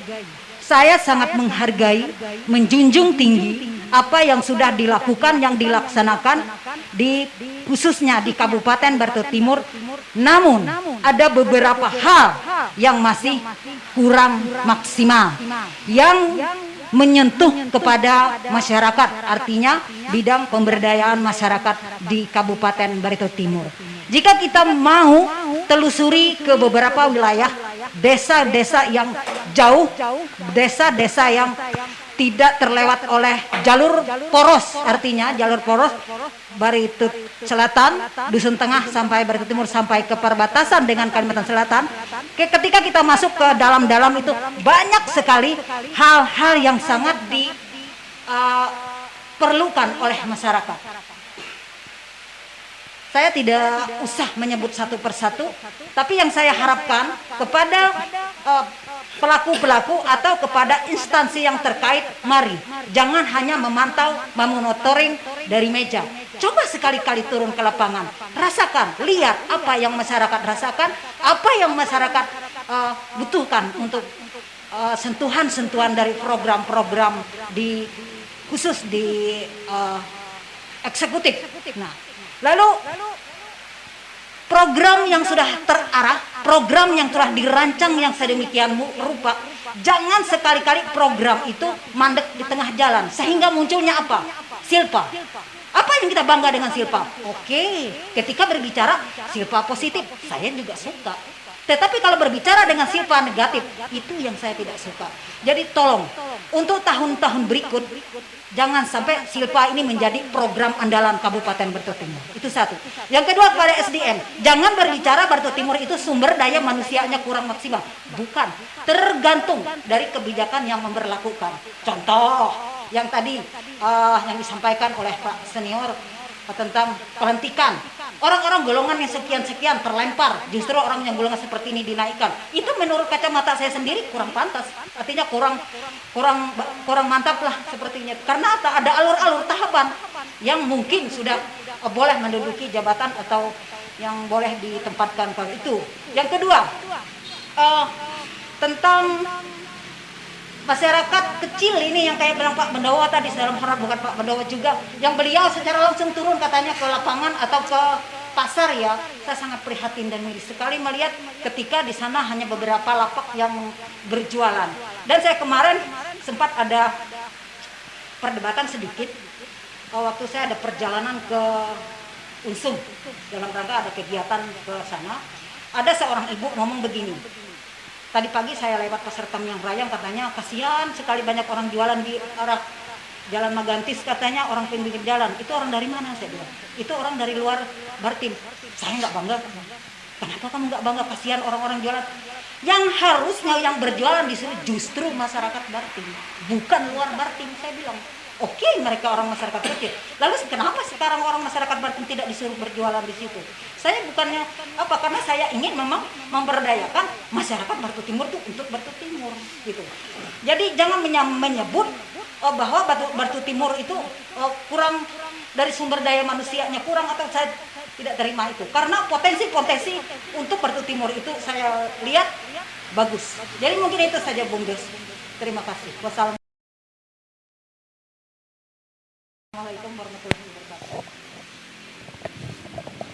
Speaker 9: Saya sangat menghargai, menjunjung tinggi apa yang sudah dilakukan, yang dilaksanakan khususnya di Kabupaten Barito Timur. Namun ada beberapa hal yang masih kurang maksimal, yang menyentuh kepada masyarakat, artinya bidang pemberdayaan masyarakat di Kabupaten Barito Timur. Jika kita mau telusuri ke beberapa wilayah, desa-desa yang jauh, desa-desa yang tidak terlewat oleh jalur poros, artinya jalur poros Barito Selatan, Dusun Tengah sampai Barito Timur sampai ke perbatasan dengan Kalimantan Selatan. Ketika kita masuk ke dalam-dalam itu, banyak sekali hal-hal yang sangat diperlukan oleh masyarakat. saya tidak usah menyebut satu persatu, tapi yang saya harapkan kepada pelaku-pelaku atau kepada instansi yang terkait, mari jangan hanya memantau, memonitoring dari meja. Coba sekali-kali turun ke lapangan, rasakan, lihat apa yang masyarakat rasakan, apa yang masyarakat butuhkan untuk sentuhan-sentuhan dari program-program khusus di eksekutif. Nah, lalu program yang sudah terarah, program yang telah dirancang yang sedemikian rupa, jangan sekali-kali program itu mandek di tengah jalan sehingga munculnya apa? Silpa. Apa yang kita bangga dengan silpa? Oke, ketika berbicara silpa positif, saya juga suka. Tetapi kalau berbicara dengan silpa negatif, itu yang saya tidak suka. Jadi tolong, untuk tahun-tahun berikut, jangan sampai silpa ini menjadi program andalan Kabupaten Barto Timur. Itu satu. Yang kedua, kepada SDM, jangan berbicara Barto Timur itu sumber daya manusianya kurang maksimal. Bukan, tergantung dari kebijakan yang memberlakukan. Contoh, yang tadi yang disampaikan oleh Pak Senior tentang pelantikan. Orang-orang golongan yang sekian-sekian terlempar, justru orang yang golongan seperti ini dinaikkan. Itu menurut kacamata saya sendiri kurang pantas. Artinya kurang mantap lah sepertinya. Karena ada alur-alur tahapan yang mungkin sudah boleh menduduki jabatan atau yang boleh ditempatkan kalau itu. Yang kedua, tentang masyarakat kecil ini yang kayak bilang Pak Bendawa tadi, dalam harap bukan Pak Bendawa juga, yang beliau secara langsung turun katanya ke lapangan atau ke pasar ya, saya sangat prihatin dan miris sekali melihat ketika di sana hanya beberapa lapak yang berjualan. Dan saya kemarin sempat ada perdebatan sedikit waktu saya ada perjalanan ke Unsum dalam rangka ada kegiatan ke sana. Ada seorang ibu ngomong begini. Tadi pagi saya lewat pasar Tamyang Rayang, katanya kasihan sekali banyak orang jualan di arah Jalan Magantis, katanya orang pinggir jalan. Itu orang dari mana? Saya bilang, itu orang dari luar Bartim. Saya nggak bangga. Kenapa kamu nggak bangga? Kasihan orang-orang jualan. Yang harusnya yang berjualan di sini justru masyarakat Bartim, bukan luar Bartim. Saya bilang, oke, mereka orang masyarakat kecil. Lalu kenapa sekarang orang masyarakat Bartim tidak disuruh berjualan di situ? Saya bukannya apa, karena saya ingin memang memberdayakan masyarakat Barto Timur itu untuk Barto Timur gitu. Jadi jangan menyebut bahwa Barto Timur itu kurang dari sumber daya manusianya kurang, atau saya tidak terima itu. Karena potensi-potensi untuk Barto Timur itu saya lihat bagus. Jadi mungkin itu saja Bung Des. Terima kasih. Wassalamualaikum warahmatullahi wabarakatuh.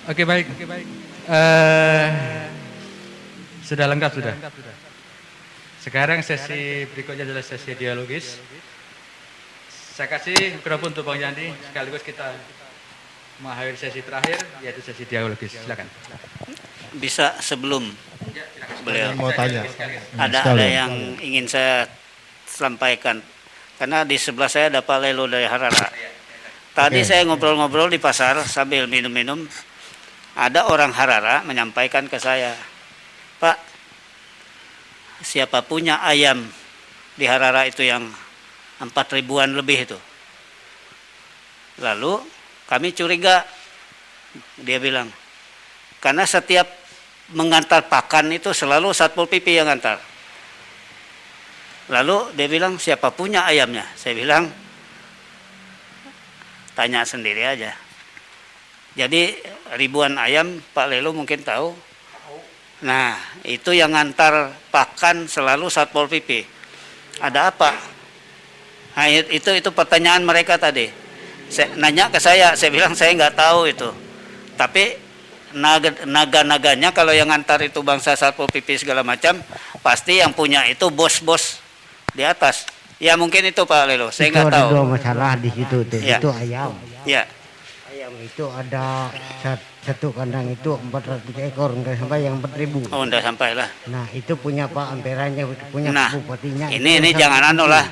Speaker 4: Oke, baik. Sudah lengkap sudah. Sekarang sesi berikutnya adalah sesi dialogis. Saya kasih mikrofon untuk Bang Yandi, sekaligus kita mengakhiri sesi terakhir, yaitu sesi dialogis. Silakan.
Speaker 1: Bisa sebelum beliau
Speaker 3: Mau tanya.
Speaker 1: ada yang ingin saya sampaikan, karena di sebelah saya ada Pak Lelo dari Harara. Tadi saya ngobrol-ngobrol di pasar sambil minum-minum, ada orang Harara menyampaikan ke saya, Pak, siapa punya ayam di Harara itu yang 4.000-an lebih itu. Lalu kami curiga, dia bilang, karena setiap mengantar pakan itu selalu Satpol PP yang antar. Lalu dia bilang, siapa punya ayamnya? Saya bilang, tanya sendiri aja. Jadi ribuan ayam, Pak Lelo mungkin tahu. Nah, itu yang ngantar pakan selalu Satpol PP. Ada apa? Nah, itu pertanyaan mereka tadi. Saya nanya ke saya bilang saya nggak tahu itu. Tapi naga-naganya kalau yang ngantar itu bangsa Satpol PP segala macam, pasti yang punya itu bos-bos di atas. Ya mungkin itu Pak Lelo, saya nggak tahu.
Speaker 6: Ada dua masalah di situ tuh.
Speaker 1: Ya.
Speaker 6: Itu ayam.
Speaker 1: Ya.
Speaker 6: Ayam itu ada satu kandang itu 400 ekor, enggak sampai yang 4.000.
Speaker 1: Oh, enggak sampai lah.
Speaker 6: Nah, itu punya Pak Amperanya, punya
Speaker 1: Nah,
Speaker 6: bupatinya.
Speaker 1: ini jangan anu lah.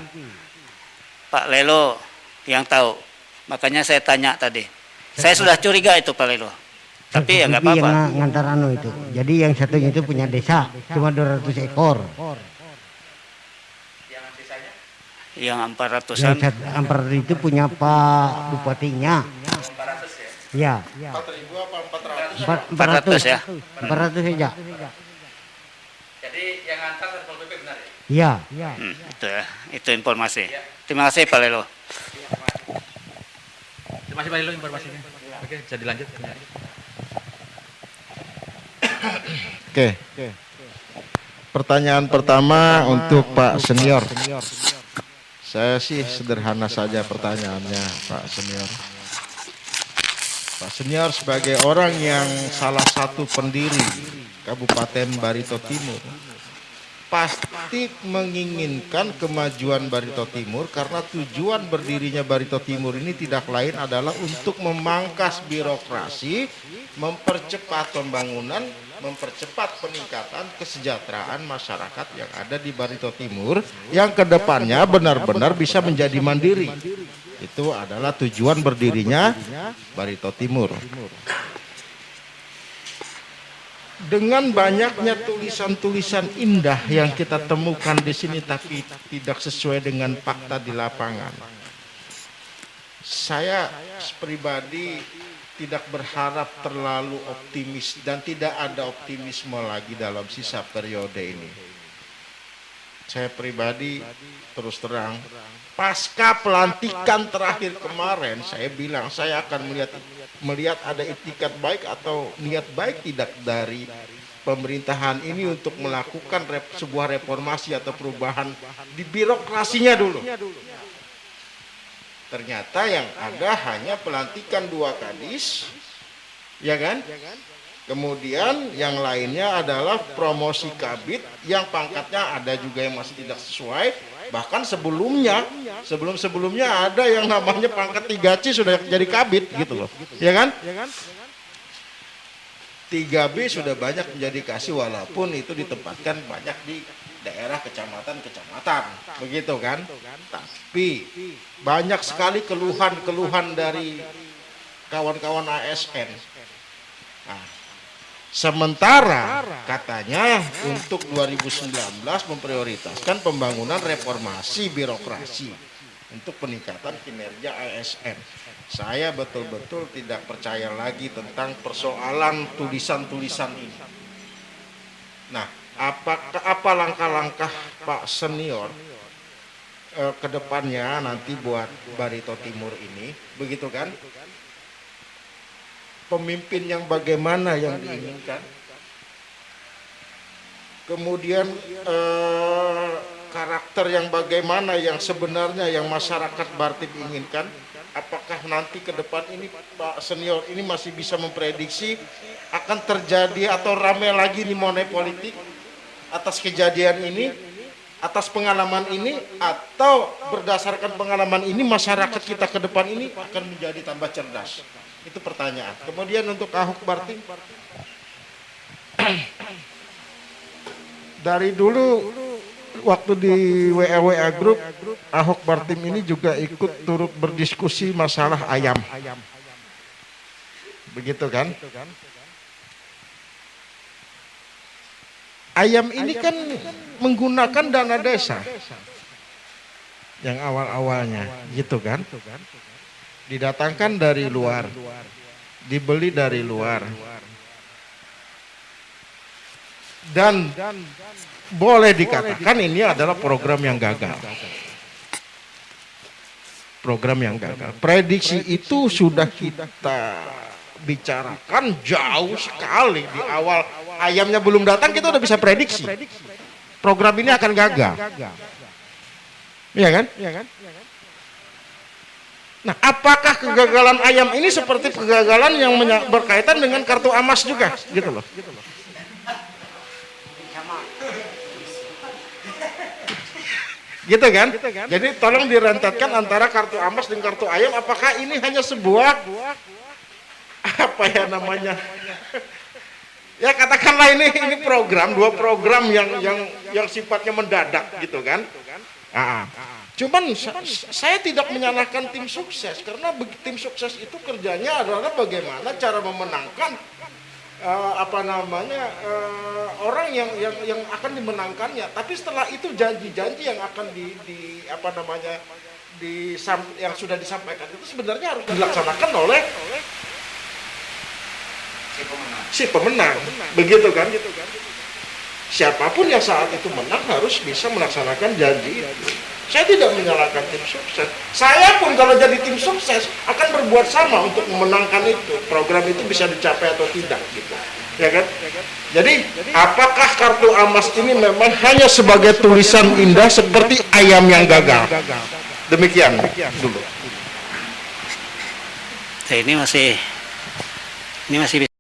Speaker 1: Pak Lelo yang tahu. Makanya saya tanya tadi. Saya sudah curiga itu Pak Lelo. Tapi ya nggak apa-apa.
Speaker 6: Yang ngantar anu itu. Jadi yang satunya itu punya desa, cuma 200 ekor.
Speaker 1: Yang 400-an.
Speaker 6: Yang 400 itu punya Pak bupatinya. Ya.
Speaker 3: 4.000 apa 400?
Speaker 1: 400 ya.
Speaker 6: 400 saja.
Speaker 4: Jadi yang antar Satpol PP benar ya?
Speaker 6: Iya.
Speaker 1: Itu ya, itu informasi. Terima kasih Pak Lelo.
Speaker 4: Terima kasih Pak Lelo informasinya. Oke, bisa dilanjut.
Speaker 3: Oke. Pertanyaan pertama untuk Pak Senior. Saya sih sederhana saja pertanyaannya, Pak Senior. Pak Senior sebagai orang yang salah satu pendiri Kabupaten Barito Timur, pasti menginginkan kemajuan Barito Timur karena tujuan berdirinya Barito Timur ini tidak lain adalah untuk memangkas birokrasi, mempercepat pembangunan, mempercepat peningkatan kesejahteraan masyarakat yang ada di Barito Timur yang kedepannya benar-benar bisa menjadi mandiri. Itu adalah tujuan berdirinya Barito Timur. Dengan banyaknya tulisan-tulisan indah yang kita temukan di sini tapi tidak sesuai dengan fakta di lapangan, saya pribadi tidak berharap terlalu optimis dan tidak ada optimisme lagi dalam sisa periode ini. Saya pribadi terus terang, pasca pelantikan terakhir kemarin, saya bilang saya akan melihat ada itikat baik atau niat baik tidak dari pemerintahan ini untuk melakukan sebuah reformasi atau perubahan di birokrasinya dulu. Ternyata yang ada hanya pelantikan 2 kadis, ya kan? Kemudian yang lainnya adalah promosi kabid yang pangkatnya ada juga yang masih tidak sesuai. Bahkan sebelumnya ada yang namanya pangkat 3C sudah jadi kabid gitu loh, ya kan? 3B sudah banyak menjadi kasih walaupun itu ditempatkan banyak di daerah kecamatan, begitu kan? Tapi banyak sekali keluhan dari kawan-kawan ASN. Nah, sementara katanya untuk 2019 memprioritaskan pembangunan reformasi birokrasi untuk peningkatan kinerja ASN. Saya betul-betul tidak percaya lagi tentang persoalan tulisan-tulisan ini. Nah, apa langkah-langkah Pak Senior ke depannya nanti buat Barito Timur ini, begitu kan? Pemimpin yang bagaimana yang diinginkan, kemudian karakter yang bagaimana yang sebenarnya yang masyarakat Bartip inginkan. Apakah nanti ke depan ini Pak Senior ini masih bisa memprediksi akan terjadi atau ramai lagi nih money politik atas kejadian ini, atas pengalaman ini, atau berdasarkan pengalaman ini masyarakat kita ke depan ini akan menjadi tambah cerdas? Itu pertanyaan. Kemudian untuk Ahok Bartim, dari dulu waktu di WA Group, Ahok Bartim ini juga ikut turut berdiskusi masalah ayam. Begitu kan? Ayam ini kan menggunakan dana desa yang awal-awalnya, gitu kan? Didatangkan dari luar, dibeli dari luar, dan boleh dikatakan ini adalah program yang gagal. Program yang gagal. Prediksi itu sudah kita bicarakan jauh sekali di awal. Ayamnya belum datang kita udah bisa prediksi program ini akan gagal. Iya kan? Nah, apakah kegagalan ayam ini seperti kegagalan yang berkaitan dengan kartu AMAS juga, gitu loh? Gitu kan? Jadi tolong direntetkan antara kartu AMAS dan kartu ayam. Apakah ini hanya sebuah apa ya namanya? Ya katakanlah ini program, 2 program yang sifatnya mendadak gitu kan? Cuman saya tidak menyalahkan tim sukses karena tim sukses itu kerjanya adalah bagaimana cara memenangkan orang yang akan dimenangkannya. Tapi setelah itu janji-janji yang akan yang sudah disampaikan itu sebenarnya harus dilaksanakan oleh Si pemenang. Begitu kan? Siapapun yang saat itu menang harus bisa melaksanakan janji itu. Saya tidak menyalahkan tim sukses. Saya pun kalau jadi tim sukses akan berbuat sama untuk memenangkan itu. Program itu bisa dicapai atau tidak gitu. Ya kan? Jadi apakah kartu AMAS ini memang hanya sebagai tulisan indah seperti ayam yang gagal? Demikian dulu.
Speaker 1: Ini masih bisa.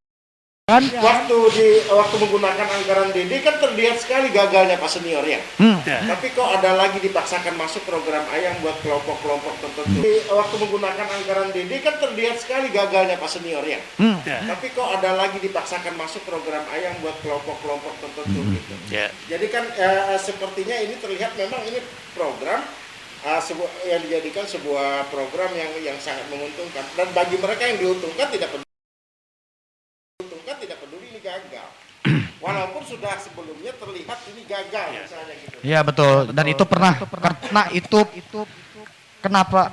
Speaker 3: Waktu menggunakan anggaran DD kan terlihat sekali gagalnya Pak Senior ya. Tapi kok ada lagi dipaksakan masuk program ayam buat kelompok-kelompok tertentu. Waktu menggunakan anggaran DD kan terlihat sekali gagalnya Pak Senior ya. Tapi kok ada lagi dipaksakan masuk program ayam buat kelompok-kelompok tertentu gitu. Jadi kan sepertinya ini terlihat memang ini program yang dijadikan sebuah program yang sangat menguntungkan, dan bagi mereka yang diuntungkan tidak peduli ini gagal. Walaupun sudah sebelumnya terlihat ini gagal misalnya gitu.
Speaker 5: Ya betul, dan itu pernah, karena itu kenapa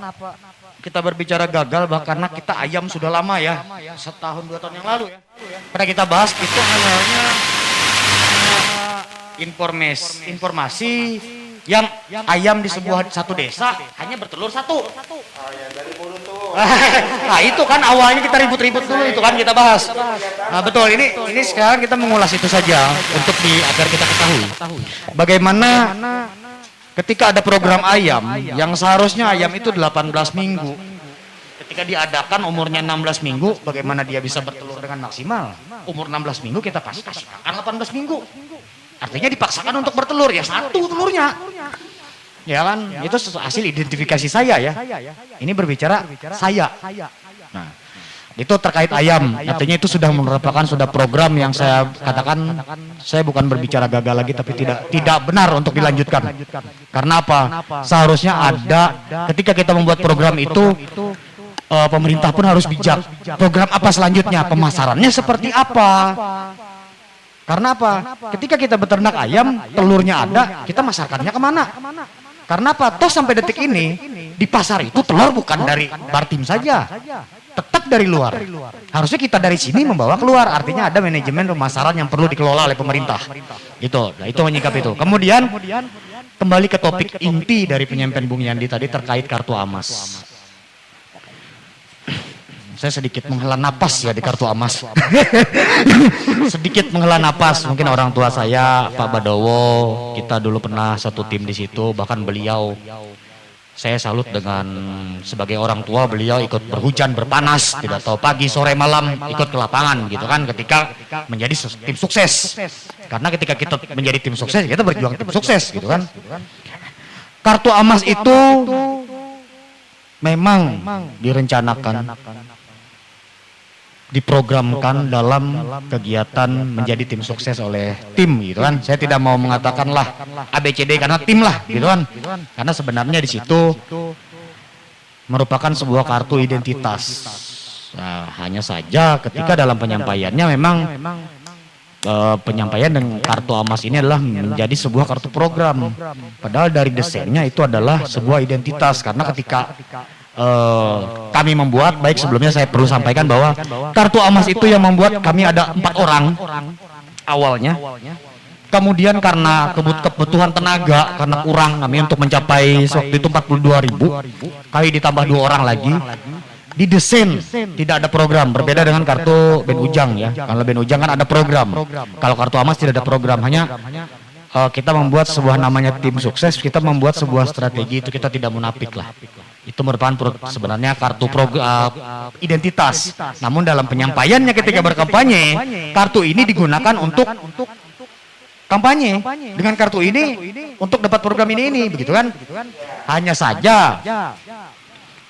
Speaker 5: kita berbicara gagal, karena kita ayam sudah lama ya, setahun 2 tahun yang lalu ya. Pernah kita bahas itu hanya informasi yang ayam di satu desa hanya bertelur 1. Nah itu kan awalnya kita ribut-ribut dulu, itu kan kita bahas. Nah betul, ini sekarang kita mengulas itu saja untuk agar kita ketahui bagaimana ketika ada program ayam yang seharusnya ayam itu 18 minggu, ketika diadakan umurnya 16 minggu, bagaimana dia bisa bertelur dengan maksimal. Umur 16 minggu kita kasih makan 18 minggu. Artinya dipaksakan untuk bertelur, ya 1 telurnya. Ya kan, itu hasil identifikasi saya ya. Ini berbicara saya. Nah, itu terkait ayam. Artinya itu sudah merupakan program yang saya katakan, saya bukan berbicara gagal lagi, tapi tidak benar untuk dilanjutkan. Karena apa? Seharusnya ada ketika kita membuat program itu, pemerintah pun harus bijak. Program apa selanjutnya? Pemasarannya seperti apa? Karena apa? Ketika kita beternak ayam, telurnya ada, kita masarkannya kemana? Karena apa? Toh sampai detik ini, di pasar itu telur bukan dari Bartim saja, tetap dari luar. Harusnya kita dari sini membawa keluar, artinya ada manajemen pemasaran yang perlu dikelola oleh pemerintah. Gitu, nah, itu menyikap itu. Kemudian, kembali ke topik inti dari penyampaian Bung Yandi tadi terkait kartu AMAS. Saya sedikit menghela napas ya di kartu AMAS. Sedikit menghela napas, mungkin orang tua saya, Pak Badowo, kita dulu pernah satu tim di situ, bahkan beliau, saya salut dengan sebagai orang tua, beliau ikut berhujan, berpanas, tidak tahu pagi, sore, malam, ikut ke lapangan gitu kan, ketika menjadi tim sukses. Karena ketika kita menjadi tim sukses, kita berjuang tim sukses gitu kan. Kartu AMAS itu memang direncanakan, diprogramkan dalam kegiatan menjadi tim sukses oleh tim gitu kan. Saya tidak mau mengatakanlah ABCD karena tim lah gitu kan. Karena sebenarnya di situ merupakan sebuah kartu identitas. Nah, hanya saja ketika dalam penyampaiannya memang penyampaian dengan kartu AMAS ini adalah menjadi sebuah kartu program. Padahal dari desainnya itu adalah sebuah identitas, karena ketika kami membuat, baik sebelumnya saya perlu sampaikan bahwa kartu AMAS itu yang membuat kami ada 4 orang awalnya. Kemudian karena kebutuhan tenaga, karena kurang kami untuk mencapai waktu itu 42.000, kami ditambah 2 orang lagi. Didesain tidak ada program, berbeda dengan kartu Ben Ujang ya. Kalau Ben Ujang kan ada program. Kalau kartu AMAS tidak ada program, hanya kita membuat sebuah namanya tim sukses, kita membuat sebuah strategi, itu kita tidak munafik lah. Itu merupakan sebenarnya kartu identitas. Namun dalam penyampaiannya ketika berkampanye, kartu ini digunakan untuk kampanye. Dengan kartu ini untuk dapat program ini begitu kan? Hanya saja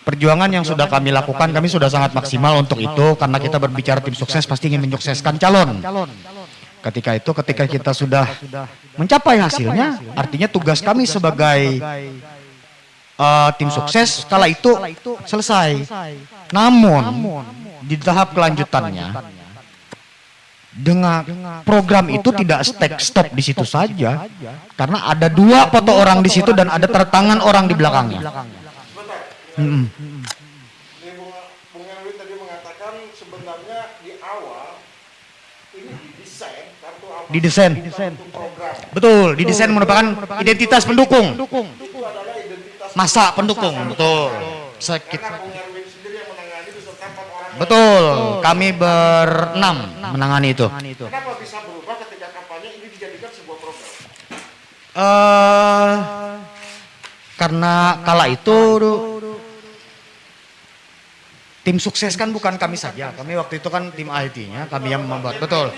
Speaker 5: perjuangan yang sudah kami lakukan, kami sudah sangat maksimal untuk itu, karena kita berbicara tim sukses pasti ingin menyukseskan calon. Ketika kita sudah mencapai hasilnya, artinya tugas kami sebagai tim sukses kala itu selesai. Namun di tahap kelanjutannya, dengan program itu tidak stop di situ saja, karena ada 2 foto orang di situ dan ada tertangan orang di belakangnya.
Speaker 3: Bung Erwin tadi mengatakan sebenarnya di awal
Speaker 5: Didesain. Betul, didesain merupakan identitas pendukung. Masa pendukung, betul. Betul, kami berenam menangani itu.
Speaker 3: Kenapa bisa berubah ketika kampanye ini dijadikan sebuah program?
Speaker 5: Karena kala itu tim sukses kan bukan kami saja. Kami waktu itu kan tim IT-nya, kami yang membuat, betul.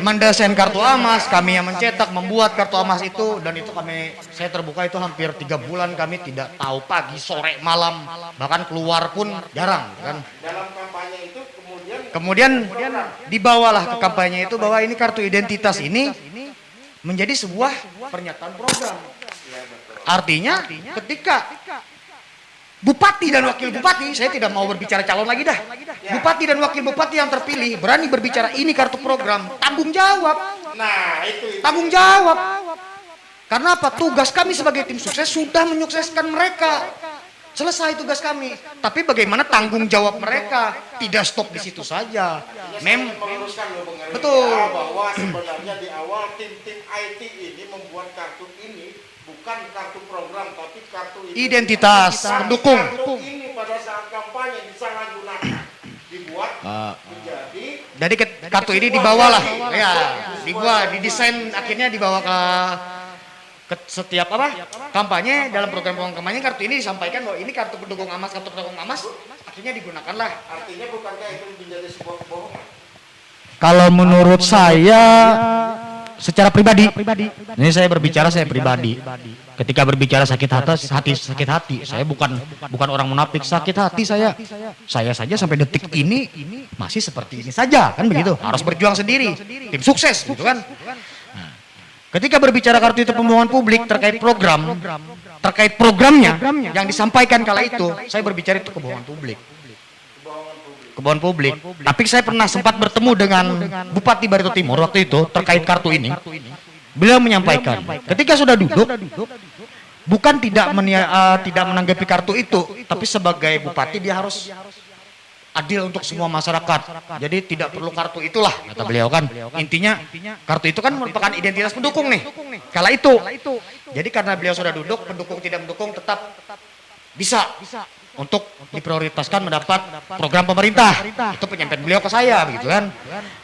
Speaker 5: Mendesain kartu AMAS, kami yang mencetak, membuat kartu AMAS itu, dan itu saya terbuka itu hampir 3 bulan kami tidak tahu pagi, sore, malam, bahkan keluar pun jarang kan.
Speaker 3: Dalam kampanye itu
Speaker 5: Kemudian dibawalah ke kampanye itu bahwa ini kartu identitas ini menjadi sebuah pernyataan program. Artinya ketika Bupati dan Wakil Bupati, saya tidak mau berbicara calon lagi dah. Bupati dan Wakil Bupati yang terpilih berani berbicara ini kartu program, tanggung jawab.
Speaker 3: Nah, itu.
Speaker 5: Tanggung jawab. Karena apa? Tugas kami sebagai tim sukses sudah menyukseskan mereka. Selesai tugas kami. Tapi bagaimana tanggung jawab mereka? Tidak stop di situ saja.
Speaker 3: Meluruskan loh Bang Erwin,
Speaker 5: betul.
Speaker 3: Ya, bahwa sebenarnya di awal tim-tim IT ini membuat kartu ini bukan kartu program tapi kartu
Speaker 5: identitas pendukung.
Speaker 3: Kartu ini pada saat kampanye disalahgunakan, dibuat menjadi.
Speaker 5: Jadi kartu ini dibawalah, ya, didesain akhirnya dibawa ke setiap kampanye. Dalam program kampanye kartu ini disampaikan bahwa ini kartu pendukung AMAS, akhirnya digunakanlah.
Speaker 3: Artinya bukankah itu menjadi sebuah kebohongan?
Speaker 5: Kalau menurut saya secara pribadi, ini saya berbicara saya pribadi. Ketika berbicara sakit hati, saya bukan orang munafik, sakit hati saya saja sampai detik ini masih seperti ini saja, kan begitu. Harus berjuang sendiri, tim sukses gitu kan. Ketika berbicara kartu itu pembohongan publik terkait programnya yang disampaikan kala itu, saya berbicara itu kebohongan publik. Tapi saya pernah sempat bertemu dengan Bupati Barito Timur waktu itu terkait kartu ini. Beliau menyampaikan, ketika sudah duduk, bukan tidak menanggapi kartu itu, tapi sebagai bupati dia harus adil untuk semua masyarakat. Jadi tidak perlu kartu itulah, kata beliau kan. Intinya kartu itu kan merupakan identitas pendukung nih. Kala itu. Jadi karena beliau sudah duduk, pendukung tidak mendukung tetap bisa untuk diprioritaskan mendapat program pemerintah. Itu penyampaian beliau ke saya begitu kan.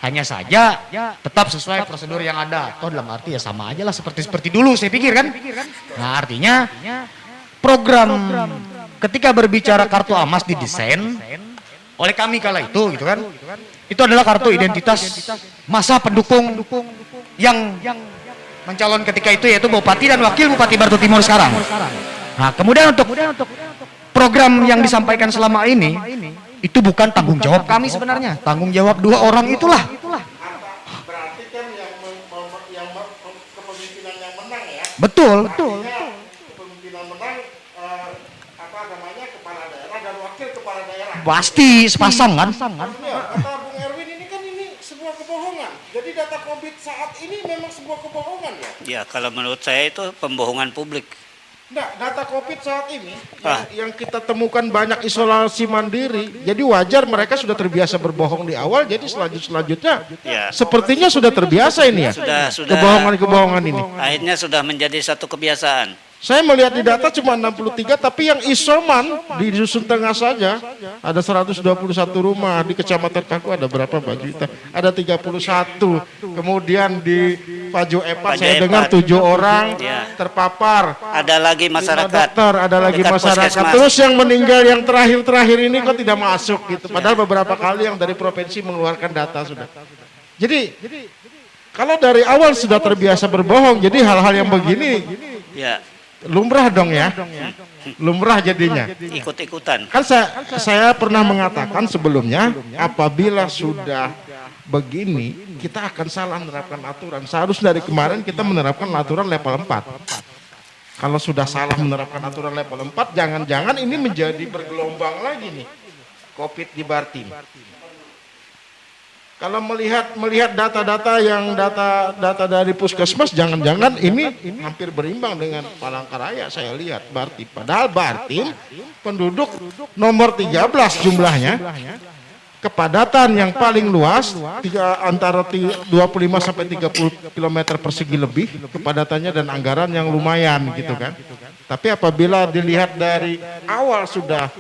Speaker 5: Hanya saja tetap sesuai prosedur yang ada. Toh dalam arti ya sama aja lah seperti dulu saya pikir kan. Nah, artinya program ketika berbicara kartu AMAS didesain oleh kami kala itu gitu kan. Itu adalah kartu identitas masa pendukung yang mencalon ketika itu yaitu Bupati dan Wakil Bupati Barito Timur sekarang. Nah, kemudian untuk program yang disampaikan selama ini itu bukan tanggung jawab kami sebenarnya, tanggung jawab 2 orang itulah.
Speaker 3: Berarti kan yang kepemimpinan yang menang ya.
Speaker 5: Betul.
Speaker 3: Kepemimpinan menang kepala daerah dan wakil kepala daerah.
Speaker 5: Pasti sepasang kan?
Speaker 3: Kata Bung Erwin ini kan sebuah kebohongan. Jadi data COVID saat ini memang sebuah kebohongan ya.
Speaker 1: Ya, kalau menurut saya itu pembohongan publik.
Speaker 3: Nah, data COVID saat ini yang kita temukan banyak isolasi mandiri, jadi wajar mereka sudah terbiasa berbohong di awal, jadi selanjutnya
Speaker 1: Ya.
Speaker 3: sepertinya sudah terbiasa ini ya,
Speaker 1: Sudah.
Speaker 3: kebohongan ini.
Speaker 1: Akhirnya sudah menjadi satu kebiasaan.
Speaker 3: Saya melihat di data cuma 63, tapi yang isoman di Dusun Tengah saja ada 121 rumah, di Kecamatan Kaku ada berapa Pak Juita? Ada 31. Kemudian di Pajo Epat saya dengar 7 orang terpapar.
Speaker 1: Ada lagi masyarakat.
Speaker 3: Dokter, ada lagi
Speaker 1: dekat
Speaker 3: masyarakat.
Speaker 1: puskesmas.
Speaker 3: Terus yang meninggal yang terakhir ini kok tidak masuk gitu. Padahal beberapa kali yang dari provinsi mengeluarkan data sudah. Jadi kalau dari awal sudah terbiasa berbohong, jadi hal-hal yang begini
Speaker 1: Ya,
Speaker 3: lumrah dong ya. Lumrah jadinya.
Speaker 1: ikut-ikutan.
Speaker 3: Kan saya pernah mengatakan sebelumnya, apabila sudah begini, kita akan salah menerapkan aturan. Seharusnya dari kemarin kita menerapkan aturan level 4. Kalau sudah salah menerapkan aturan level 4, jangan-jangan ini menjadi bergelombang lagi nih COVID di Bartim. Kalau melihat data-data data dari puskesmas, jangan-jangan ini hampir berimbang dengan Palangkaraya saya lihat Bartim. Padahal Bartim penduduk nomor 13 jumlahnya, kepadatan yang paling luas antara 25 sampai 30 km persegi lebih kepadatannya dan anggaran yang lumayan gitu kan. Tapi apabila dilihat dari awal sudah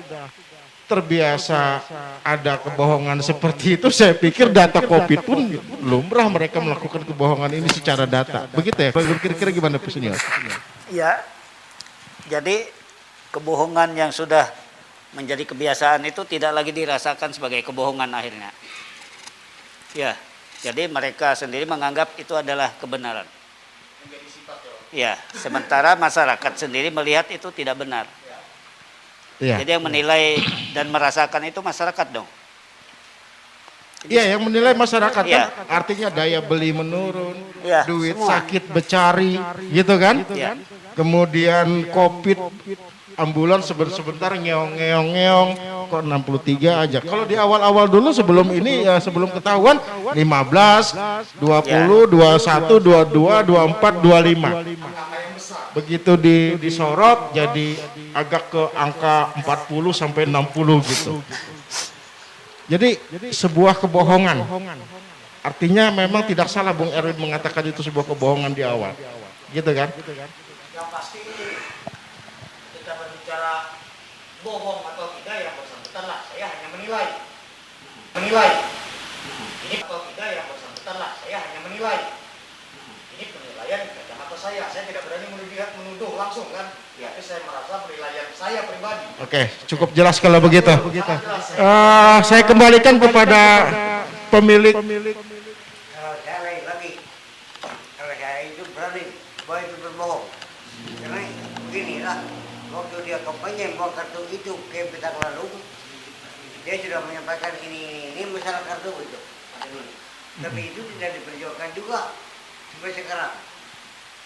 Speaker 3: terbiasa ada kebohongan seperti itu, saya pikir data COVID pun lumrah mereka melakukan kebohongan ini secara data. Begitu ya? Kira-kira gimana Pak Senior?
Speaker 1: Ya, jadi kebohongan yang sudah menjadi kebiasaan itu tidak lagi dirasakan sebagai kebohongan akhirnya. Ya, jadi mereka sendiri menganggap itu adalah kebenaran. Ya, sementara masyarakat sendiri melihat itu tidak benar.
Speaker 3: Ya.
Speaker 1: Jadi yang menilai dan merasakan itu masyarakat dong.
Speaker 3: Iya, yang menilai masyarakat
Speaker 1: Ya.
Speaker 3: kan artinya daya beli menurun,
Speaker 1: Ya,
Speaker 3: duit
Speaker 1: semua.
Speaker 3: sakit becari, gitu kan?
Speaker 1: Ya.
Speaker 3: Kemudian COVID, ambulan sebentar ngeong-ngeong, kok 63 aja. Kalau di awal-awal dulu sebelum ini ya sebelum ketahuan 15, 20, 21, 22, 24, 25. Begitu disorot jadi agak ke angka 40 sampai 60 gitu. Jadi sebuah kebohongan. Artinya memang tidak salah Bung Erwin mengatakan itu sebuah kebohongan di awal. Gitu kan?
Speaker 1: Yang pasti kita berbicara bohong atau tidak yang bersangkutan lah. Saya hanya menilai. Ini atau tidak yang bersangkutan lah. Saya hanya menilai. Ini penilaian kacamata saya. Saya tidak berani menuduh langsung kan. Tapi saya merasa penilaian saya pribadi.
Speaker 3: Oke, cukup jelas kalau begitu. Saya kembalikan kepada pemilik.
Speaker 6: Kalau saya lagi, kalau saya itu berani bahwa itu berbohong. Karena beginilah, waktu dia kampanye bawa kartu itu ke Petang Lalu, dia sudah menyampaikan ini masalah kartu itu. Tapi itu tidak diperjuangkan juga sampai sekarang.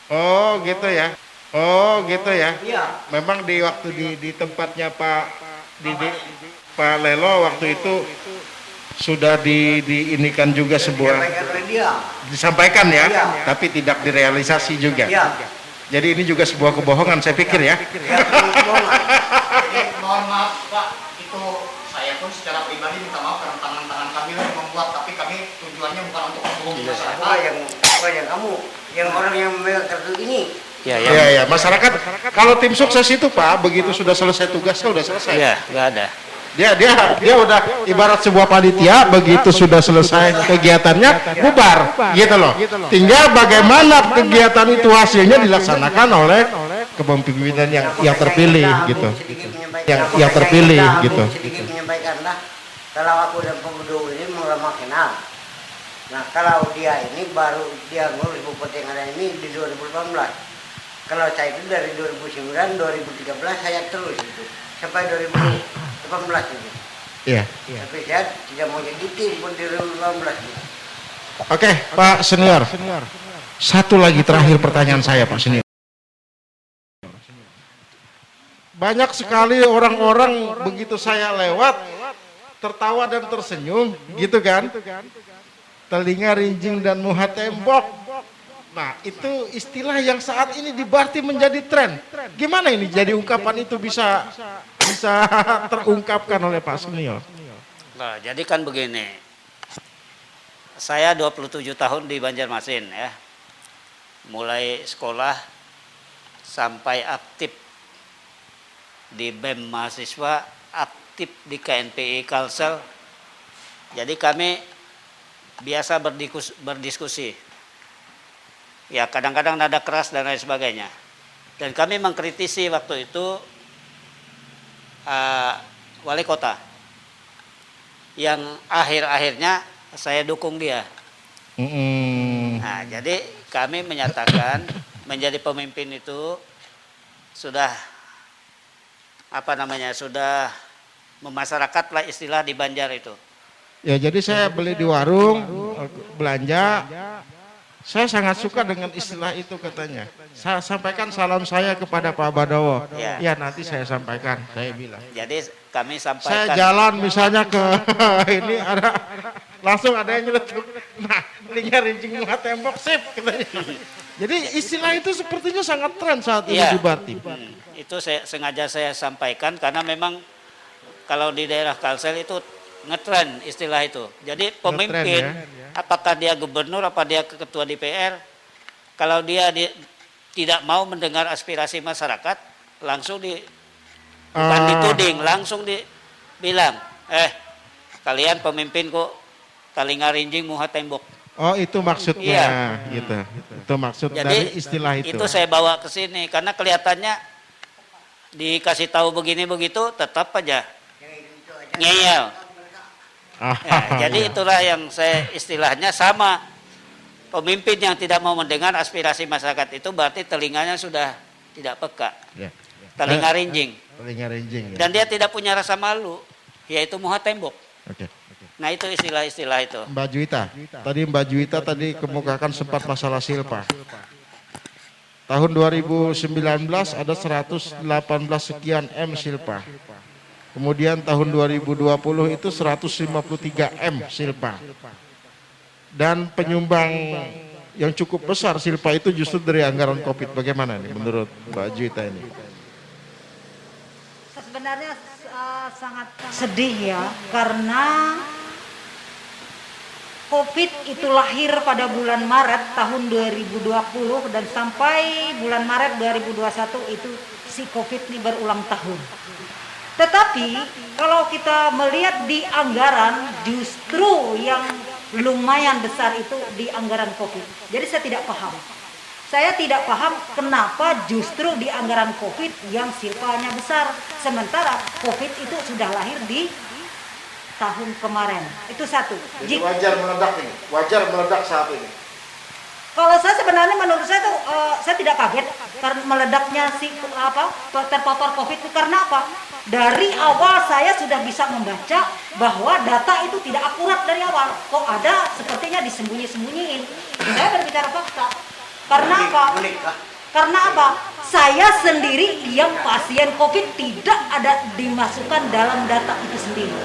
Speaker 3: Oh, gitu ya. Oh, gitu ya.
Speaker 6: Iya.
Speaker 3: Memang di waktu di tempatnya Pak Pak Lelo waktu itu sudah diinikan juga sebuah
Speaker 6: Disampaikan oleh dia.
Speaker 3: disampaikan ya,
Speaker 6: Iya.
Speaker 3: tapi tidak direalisasi juga.
Speaker 6: Iya.
Speaker 3: Jadi ini juga sebuah kebohongan saya pikir ya.
Speaker 6: Ya, kebohongan.
Speaker 1: Mohon maaf Pak, itu saya pun secara pribadi minta maaf karena tangan-tangan kami yang membuat, tapi kami tujuannya bukan untuk membohongi masyarakat.
Speaker 6: Bukan yang kamu, yang orang yang memegang kartu ini.
Speaker 1: Ya,
Speaker 3: Iya, ya. Masyarakat kalau tim sukses itu Pak, begitu sudah selesai tugasnya udah selesai.
Speaker 1: Iya, nggak ada.
Speaker 3: Dia udah ibarat sebuah panitia, begitu sudah selesai kegiatannya bubar gitu loh. Tinggal bagaimana kegiatan itu hasilnya dilaksanakan oleh kepemimpinan yang terpilih gitu. Yang terpilih gitu.
Speaker 6: Sedikit menyampaikanlah, kalau aku dan Pemudu ini lama kenal. Nah, kalau dia ini baru dia ngurus bupati yang ada ini di 2018. Kalau saya itu dari 2009, 2013 saya terus itu sampai 2018 itu.
Speaker 3: Iya.
Speaker 6: Tapi saya tidak mau jadi tim pun di 2018 itu.
Speaker 3: Oke, Pak Senior. Satu lagi terakhir pertanyaan saya Pak Senior. Banyak sekali orang-orang begitu saya lewat tertawa dan tersenyum, gitu kan? Telinga rinjing dan muha tembok. Nah, itu istilah yang saat ini di Barti menjadi tren. Gimana ini jadi ungkapan itu bisa terungkapkan oleh Pak Senior?
Speaker 1: Nah, jadi kan begini. Saya 27 tahun di Banjarmasin ya. Mulai sekolah sampai aktif di BEM mahasiswa, aktif di KNPI Kalsel. Jadi kami biasa berdiskusi. Ya kadang-kadang nada keras dan lain sebagainya. Dan kami mengkritisi waktu itu wali kota yang akhir-akhirnya saya dukung dia. Nah, jadi kami menyatakan menjadi pemimpin itu sudah sudah memasyarakat lah istilah di Banjar itu.
Speaker 3: Ya, jadi saya beli di warung, belanja. Saya sangat suka dengan istilah itu katanya. Saya sampaikan salam saya kepada Pak Badowo. Ya nanti saya sampaikan, saya bilang.
Speaker 1: Jadi kami sampaikan.
Speaker 3: Saya jalan misalnya ke ini langsung ada yang nyeletuk. Nah, telinga rinjing muha tembok sip katanya. Jadi istilah itu sepertinya sangat tren saat ini di Barti.
Speaker 1: Itu sengaja saya sampaikan karena memang kalau di daerah Kalsel itu ngetren istilah itu. Jadi pemimpin, apakah dia gubernur, apa dia ketua DPR, kalau dia tidak mau mendengar aspirasi masyarakat, langsung bukan dituding, langsung dibilang, kalian pemimpin kok talingarinjing muha tembok.
Speaker 3: Oh itu maksudnya, gitu. Itu maksud
Speaker 1: Jadi,
Speaker 3: dari istilah itu.
Speaker 1: Itu saya bawa ke sini karena kelihatannya dikasih tahu begini begitu tetap aja ngeyel. Jadi itulah yang saya istilahnya sama. Pemimpin yang tidak mau mendengar aspirasi masyarakat itu berarti telinganya sudah tidak peka. Telinga rinjing.
Speaker 3: Telinga rinjing. Ya.
Speaker 1: Dan dia tidak punya rasa malu, yaitu muha tembok.
Speaker 3: Oke.
Speaker 1: Nah itu istilah-istilah itu.
Speaker 3: Mbak Juwita, Mbak Juwita tadi kemukakan sempat masalah silpa. Tahun 2019 ada 118 sekian M silpa. Kemudian tahun 2020 itu 153 M silpa. Dan penyumbang yang cukup besar silpa itu justru dari anggaran COVID. Bagaimana nih menurut Mbak Juwita ini?
Speaker 9: Sebenarnya sangat sedih ya, karena COVID itu lahir pada bulan Maret tahun 2020 dan sampai bulan Maret 2021 itu si COVID ini berulang tahun. Tetapi kalau kita melihat di anggaran justru yang lumayan besar itu di anggaran COVID. Jadi saya tidak paham. Saya tidak paham kenapa justru di anggaran COVID yang silpanya besar. Sementara COVID itu sudah lahir di tahun kemarin. Itu satu.
Speaker 3: Jadi wajar meledak ini, wajar meledak saat ini.
Speaker 9: Kalau saya sebenarnya menurut saya tuh saya tidak kaget karena meledaknya terpapar COVID itu karena apa? Dari awal saya sudah bisa membaca bahwa data itu tidak akurat dari awal. Kok ada sepertinya disembunyi-sembunyiin. Saya berbicara fakta. Karena apa? Karena apa? Saya sendiri yang pasien COVID tidak ada dimasukkan dalam data itu sendiri.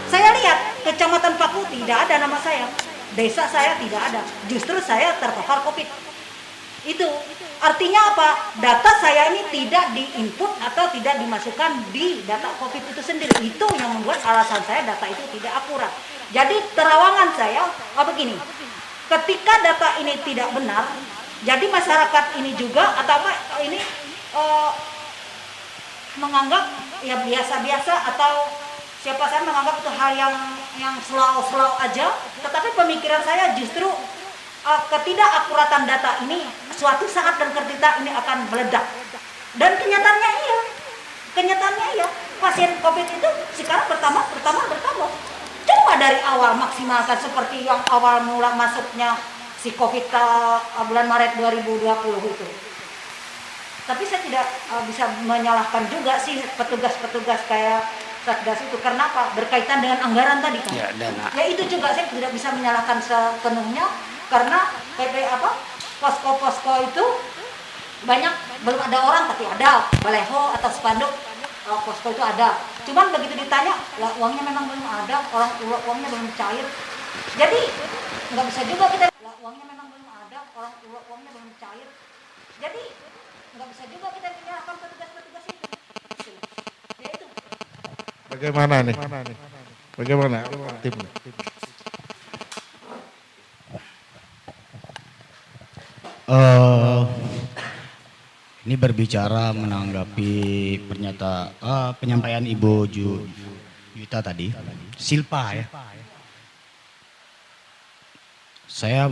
Speaker 9: Saya lihat Kecamatan Paku tidak ada nama saya. Desa saya tidak ada, justru saya terpapar COVID. Itu artinya apa? Data saya ini tidak diinput atau tidak dimasukkan di data COVID itu sendiri. Itu yang membuat alasan saya data itu tidak akurat. Jadi terawangan saya begini, ketika data ini tidak benar, jadi masyarakat ini juga atau apa ini menganggap ya biasa-biasa atau siapa saya menganggap itu hal yang slow aja, tetapi pemikiran saya justru ketidakakuratan data ini suatu saat dan ketika ini akan meledak. Dan kenyataannya iya, pasien COVID itu sekarang bertambah. Coba dari awal maksimalkan seperti yang awal mula masuknya si COVID bulan Maret 2020 itu. Tapi saya tidak bisa menyalahkan juga sih petugas-petugas kayak Satgas itu karena apa? Berkaitan dengan anggaran tadi kan.
Speaker 1: Ya, dana.
Speaker 9: Ya itu juga saya tidak bisa menyalahkan sepenuhnya karena posko-posko itu banyak belum ada orang tapi ada baleho atau spanduk posko itu ada. Cuman begitu ditanya, lah uangnya memang belum ada, uangnya belum cair. Jadi nggak bisa juga kita uangnya memang belum ada, uangnya belum cair. Jadi nggak bisa juga kita menyalahkan petugas-petugas itu. Ya itu.
Speaker 3: Bagaimana nih? Bagaimana timnya?
Speaker 5: Ini berbicara menanggapi penyampaian Ibu Juwita tadi, silpa ya. Saya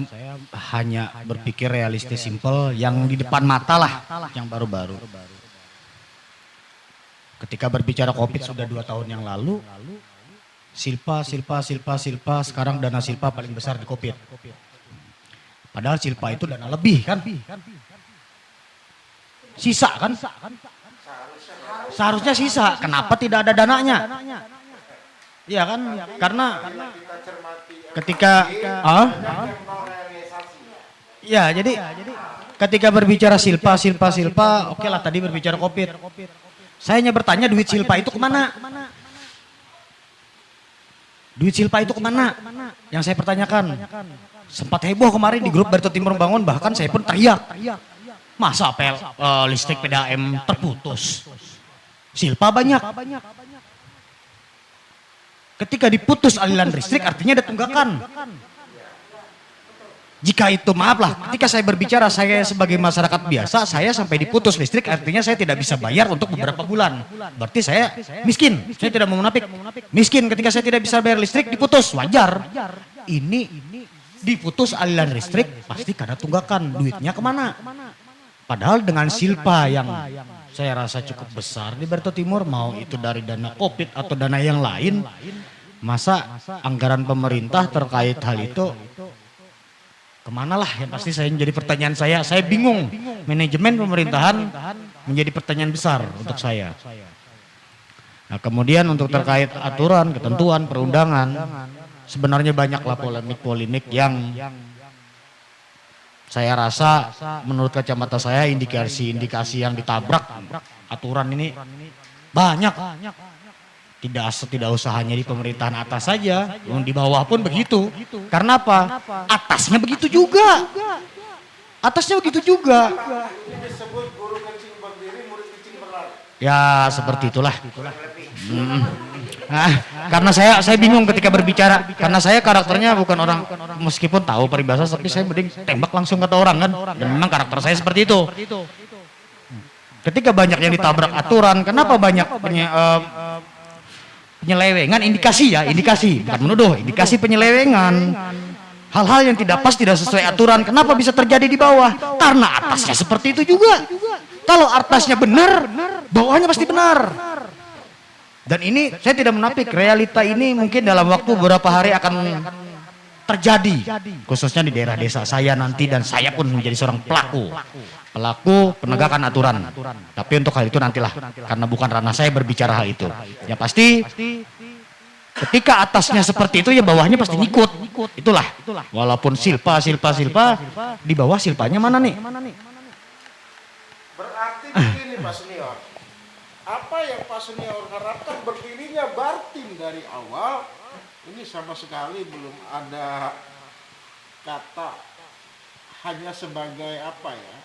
Speaker 5: hanya berpikir realistis, simpel, yang di depan mata lah, yang baru-baru. Ketika berbicara COVID sudah 2 tahun yang lalu, silpa, sekarang dana silpa paling besar di COVID. Padahal silpa itu dana lebih kan? Sisa kan? Seharusnya sisa, kenapa tidak ada dananya? Iya kan? Karena ketika ya jadi ketika berbicara silpa, oke lah tadi berbicara COVID. Saya hanya bertanya duit silpa itu kemana? Duit silpa itu kemana? Yang saya pertanyakan. Sempat heboh kemarin di grup Barito Timur Membangun, bahkan saya pun teriak. Masa listrik PDAM terputus? Silpa banyak. Ketika diputus aliran listrik artinya ada tunggakan. Jika itu maaflah, ketika saya berbicara saya sebagai masyarakat biasa, saya sampai diputus listrik artinya saya tidak bisa bayar untuk beberapa bulan. Berarti saya miskin, saya tidak mau munafik. Miskin ketika saya tidak bisa bayar listrik diputus, wajar. Ini diputus aliran listrik pasti karena tunggakan, duitnya kemana? Padahal dengan silpa yang saya rasa cukup besar di Barito Timur, mau itu dari dana COVID atau dana yang lain, masa anggaran pemerintah terkait hal itu kemana lah, yang pasti saya menjadi pertanyaan saya bingung. Manajemen pemerintahan menjadi pertanyaan besar untuk saya. Nah kemudian untuk terkait aturan, ketentuan, perundangan, sebenarnya banyaklah polemik-polemik yang saya rasa menurut kacamata saya indikasi-indikasi yang ditabrak aturan ini banyak. Tidak usah hanya di pemerintahan atas saja, yang di bawah pun begitu. Karena apa? Atasnya begitu juga. Atasnya begitu juga. Ya seperti itulah. Nah, karena saya bingung ketika berbicara, karena saya karakternya bukan orang, meskipun tahu peribahasa, tapi saya mending tembak langsung kata orang kan. Dan memang karakter saya seperti itu. Ketika banyak yang ditabrak aturan, kenapa banyak penyelewengan, indikasi bukan menuduh, indikasi penyelewengan, hal-hal yang tidak pas, tidak sesuai aturan, kenapa bisa terjadi di bawah? Karena atasnya seperti itu juga. Kalau atasnya benar, bawahnya pasti benar. Dan ini saya tidak menapik, realita ini mungkin dalam waktu beberapa hari akan terjadi, khususnya di daerah desa saya nanti, dan saya pun menjadi seorang pelaku penegakan aturan. Tapi untuk hal itu nantilah, karena bukan ranah saya berbicara hal itu. Ya pasti ketika atasnya seperti itu ya bawahnya pasti ngikut. Itulah. Walaupun silpa di bawah silpanya mana nih?
Speaker 3: Berarti begini Pak Senior. Apa yang Pak Senior harapkan berdirinya Bartim dari awal ini sama sekali belum ada kata, hanya sebagai apa ya?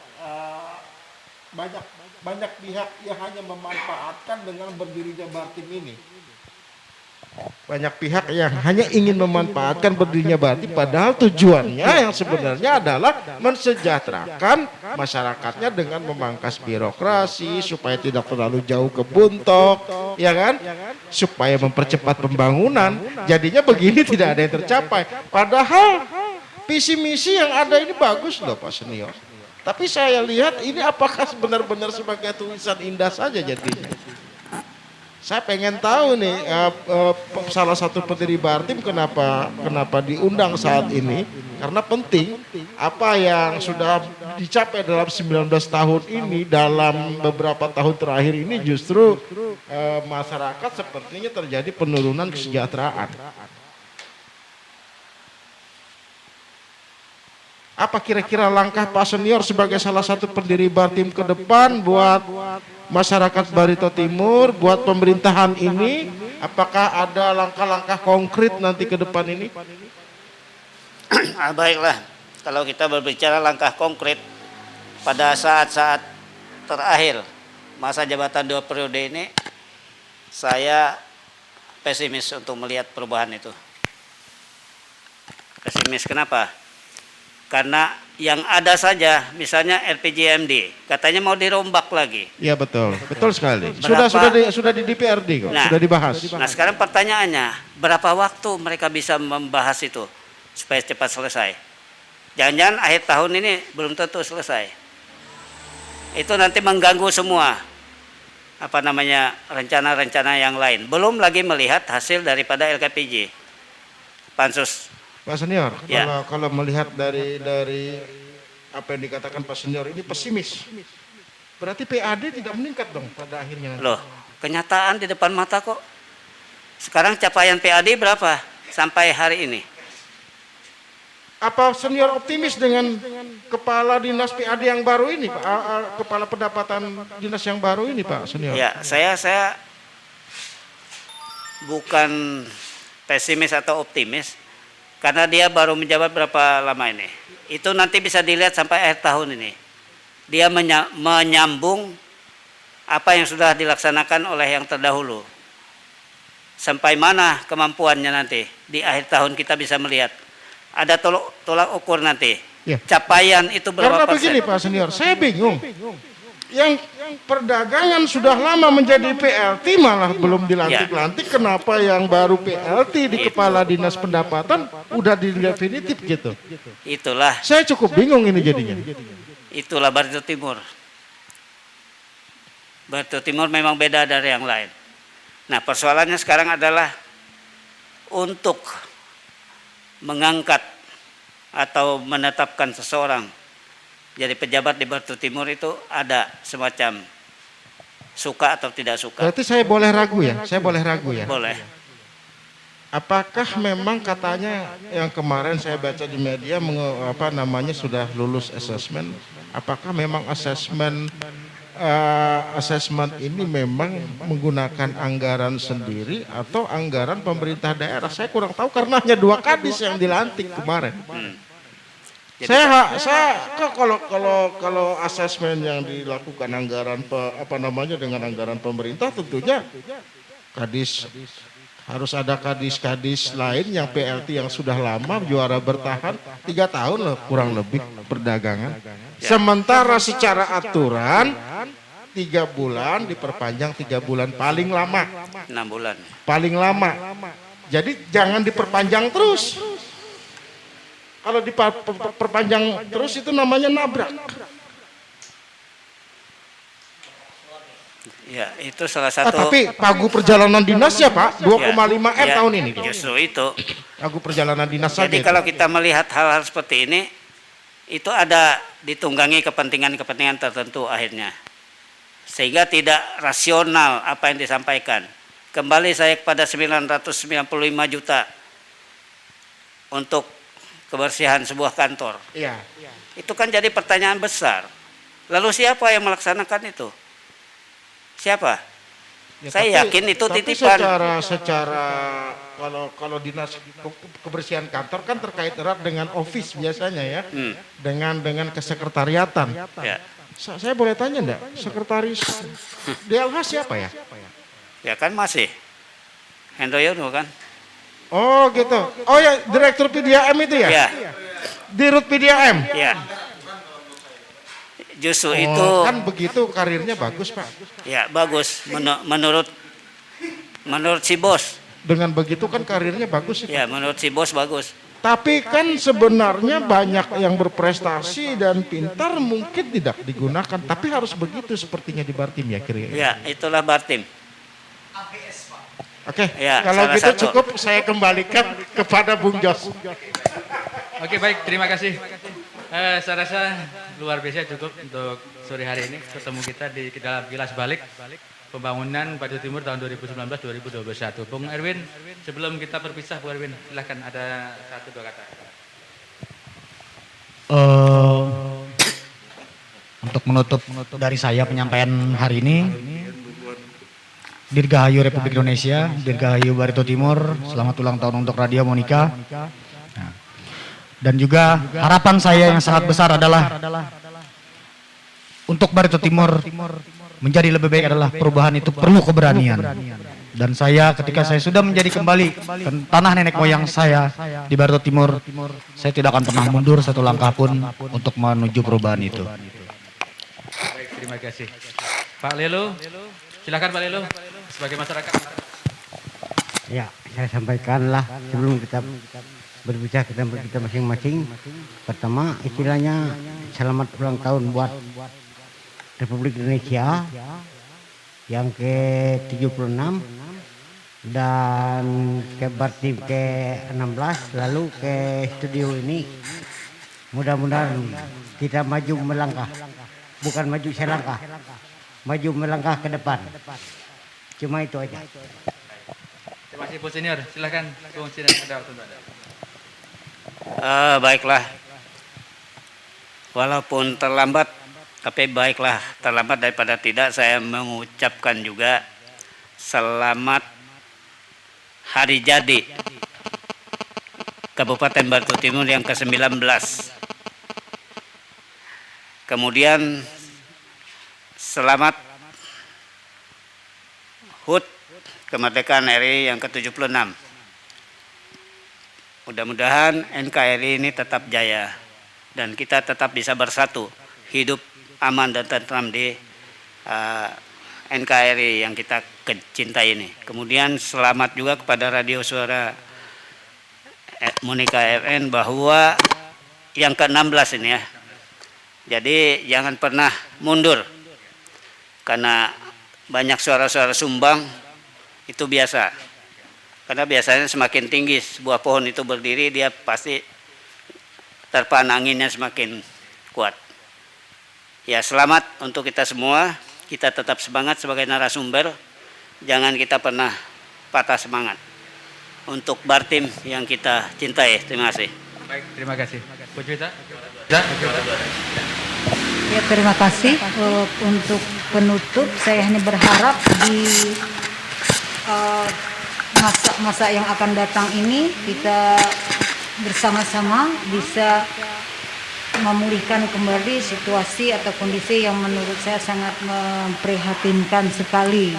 Speaker 3: Banyak pihak yang hanya memanfaatkan dengan berdirinya Bartim ini. Banyak pihak yang hanya ingin memanfaatkan berdirinya Bartim, padahal tujuannya yang sebenarnya adalah mensejahterakan masyarakatnya dengan memangkas birokrasi supaya tidak terlalu jauh ke Buntok, ya kan? Supaya mempercepat pembangunan. Jadinya begini tidak ada yang tercapai. Padahal visi misi yang ada ini bagus loh Pak Senior. Tapi saya lihat ini apakah benar-benar sebagai tulisan indah saja jadinya. Saya pengen tahu nih salah satu pendiri Bartim kenapa diundang saat ini, karena penting apa yang sudah dicapai dalam 19 tahun ini, dalam beberapa tahun terakhir ini justru masyarakat sepertinya terjadi penurunan kesejahteraan. Apa kira-kira langkah Pak Senior sebagai salah satu pendiri Bartim ke depan buat masyarakat Barito Timur, buat pemerintahan ini? Apakah ada langkah-langkah konkret nanti ke depan ini?
Speaker 1: Baiklah, kalau kita berbicara langkah konkret pada saat-saat terakhir masa jabatan 2 periode ini, saya pesimis untuk melihat perubahan itu. Pesimis kenapa? Karena yang ada saja, misalnya LPJMD, katanya mau dirombak lagi.
Speaker 3: Iya betul sekali. Sudah di DPRD kok, sudah dibahas.
Speaker 1: Nah sekarang pertanyaannya, berapa waktu mereka bisa membahas itu supaya cepat selesai? Jangan-jangan akhir tahun ini belum tentu selesai. Itu nanti mengganggu semua rencana-rencana yang lain. Belum lagi melihat hasil daripada LKPJ, Pansus.
Speaker 3: Pak Senior,
Speaker 1: ya.
Speaker 3: kalau melihat dari apa yang dikatakan Pak Senior ini pesimis, berarti PAD tidak meningkat dong pada akhirnya.
Speaker 1: Loh, kenyataan di depan mata kok. Sekarang capaian PAD berapa sampai hari ini?
Speaker 3: Apa Senior optimis dengan kepala dinas PAD yang baru ini, Pak? Kepala pendapatan dinas yang baru ini, Pak Senior?
Speaker 1: Ya, saya bukan pesimis atau optimis. Karena dia baru menjabat berapa lama ini. Itu nanti bisa dilihat sampai akhir tahun ini. Dia menyambung apa yang sudah dilaksanakan oleh yang terdahulu. sampai mana kemampuannya nanti. Di akhir tahun kita bisa melihat. Ada tolak ukur nanti.
Speaker 3: Ya.
Speaker 1: Capaian itu berapa
Speaker 3: Karena
Speaker 1: persen?
Speaker 3: begini Pak Senior, saya bingung. Yang perdagangan sudah lama menjadi PLT malah belum dilantik-lantik. Kenapa yang baru PLT di Kepala Dinas Pendapatan udah di definitif gitu?
Speaker 1: Itulah.
Speaker 3: Saya cukup bingung ini jadinya.
Speaker 1: Itulah Barito Timur. Barito Timur memang beda dari yang lain. Nah, persoalannya sekarang adalah untuk mengangkat atau menetapkan seseorang jadi pejabat di Barito Timur itu ada semacam suka atau tidak suka.
Speaker 3: Berarti saya boleh ragu ya? Saya boleh ragu ya?
Speaker 1: Boleh.
Speaker 3: Apakah memang katanya yang kemarin saya baca di media sudah lulus asesmen? Apakah memang asesmen ini memang menggunakan anggaran sendiri atau anggaran pemerintah daerah? Saya kurang tahu karena hanya 2 kadis yang dilantik kemarin. Kalau asesmen yang dilakukan anggaran dengan anggaran pemerintah, tentunya kadis harus ada kadis-kadis lain yang PLT yang sudah lama juara bertahan 3 tahun loh kurang lebih perdagangan. Sementara secara aturan 3 bulan diperpanjang 3 bulan paling lama
Speaker 1: 6 bulan.
Speaker 3: paling lama. Jadi jangan diperpanjang terus. Kalau diperpanjang terus itu namanya nabrak.
Speaker 1: Ya, itu salah satu.
Speaker 3: Tapi pagu perjalanan dinas ya Pak, 2,5 M tahun ini.
Speaker 1: Justru itu.
Speaker 3: Pagu perjalanan dinas saja.
Speaker 1: Jadi kalau kita melihat hal-hal seperti ini, itu ada ditunggangi kepentingan-kepentingan tertentu akhirnya. Sehingga tidak rasional apa yang disampaikan. Kembali saya kepada 995 juta untuk kebersihan sebuah kantor.
Speaker 3: Iya.
Speaker 1: Itu kan jadi pertanyaan besar. Lalu siapa yang melaksanakan itu? Siapa?
Speaker 3: Ya,
Speaker 1: Saya yakin itu
Speaker 3: tapi
Speaker 1: titipan.
Speaker 3: Secara kalau dinas kebersihan kantor kan terkait erat dengan office biasanya ya. Dengan kesekretariatan.
Speaker 1: Ya.
Speaker 3: Saya boleh tanya enggak? Sekretaris DLH siapa ya?
Speaker 1: Ya kan masih. Hendoyono kan?
Speaker 3: Oh gitu. Oh ya, Direktur PDAM itu ya?
Speaker 1: Ya.
Speaker 3: Dirut PDAM?
Speaker 1: Ya. Justru itu.
Speaker 3: Kan begitu karirnya bagus Pak.
Speaker 1: Ya bagus. Menurut si bos.
Speaker 3: Dengan begitu kan karirnya bagus sih.
Speaker 1: Ya menurut si bos bagus.
Speaker 3: Tapi kan sebenarnya banyak yang berprestasi dan pintar mungkin tidak digunakan. Tapi harus begitu sepertinya di Bartim ya kira-kira.
Speaker 1: Ya itulah Bartim.
Speaker 3: Oke,
Speaker 1: Ya,
Speaker 3: kalau
Speaker 1: salah
Speaker 3: gitu
Speaker 1: satu.
Speaker 3: cukup saya kembalikan kepada Bung Jos.
Speaker 4: Oke, baik, terima kasih. Saya rasa luar biasa cukup untuk sore hari ini ketemu kita di dalam kilas balik pembangunan Barito Timur tahun 2019-2021. Bung Erwin, sebelum kita berpisah, Bung Erwin, silahkan ada 1-2 kata.
Speaker 5: Untuk menutup dari saya penyampaian hari ini, Dirgahayu Republik Indonesia, Dirgahayu Barito Timur, selamat ulang tahun untuk Radio Monika. Nah, dan juga harapan saya yang sangat besar adalah untuk Barito Timur menjadi lebih baik adalah perubahan itu perlu keberanian. Dan saya ketika saya sudah menjadi kembali ke tanah nenek moyang saya di Barito Timur, saya tidak akan pernah mundur 1 langkah pun untuk menuju perubahan itu.
Speaker 4: Baik, terima kasih. Pak Lelo, silakan Pak Lelo sebagai masyarakat.
Speaker 6: Ya, saya sampaikanlah sebelum kita berbicara kita masing-masing. Pertama, istilahnya selamat ulang tahun buat Republik Indonesia yang ke-76 dan ke Bartim ke-16, lalu ke studio ini. Mudah-mudahan kita maju melangkah, bukan maju selangkah, maju melangkah ke depan. Cuma itu aja.
Speaker 4: Terima kasih, Bu Senior. Silakan, Bung Senior, ada waktu Anda.
Speaker 1: Baiklah. Walaupun terlambat, tapi baiklah terlambat daripada tidak. Saya mengucapkan juga selamat hari jadi Kabupaten Barito Timur yang ke-19. Kemudian selamat HUT kemerdekaan RI yang ke-76. Mudah-mudahan NKRI ini tetap jaya dan kita tetap bisa bersatu, hidup aman dan tentram di NKRI yang kita cintai ini. Kemudian selamat juga kepada Radio Suara Monika FN bahwa yang ke-16 ini ya. Jadi jangan pernah mundur karena banyak suara-suara sumbang itu biasa. Karena biasanya semakin tinggi sebuah pohon itu berdiri, dia pasti terpaan anginnya semakin kuat. Ya, selamat untuk kita semua. Kita tetap semangat sebagai narasumber. Jangan kita pernah patah semangat untuk Bartim yang kita cintai. Terima kasih.
Speaker 4: Baik, terima kasih. Bu Juwita.
Speaker 9: Ya, terima kasih. Untuk penutup, saya hanya berharap di masa-masa yang akan datang ini kita bersama-sama bisa memulihkan kembali situasi atau kondisi yang menurut saya sangat memprihatinkan sekali.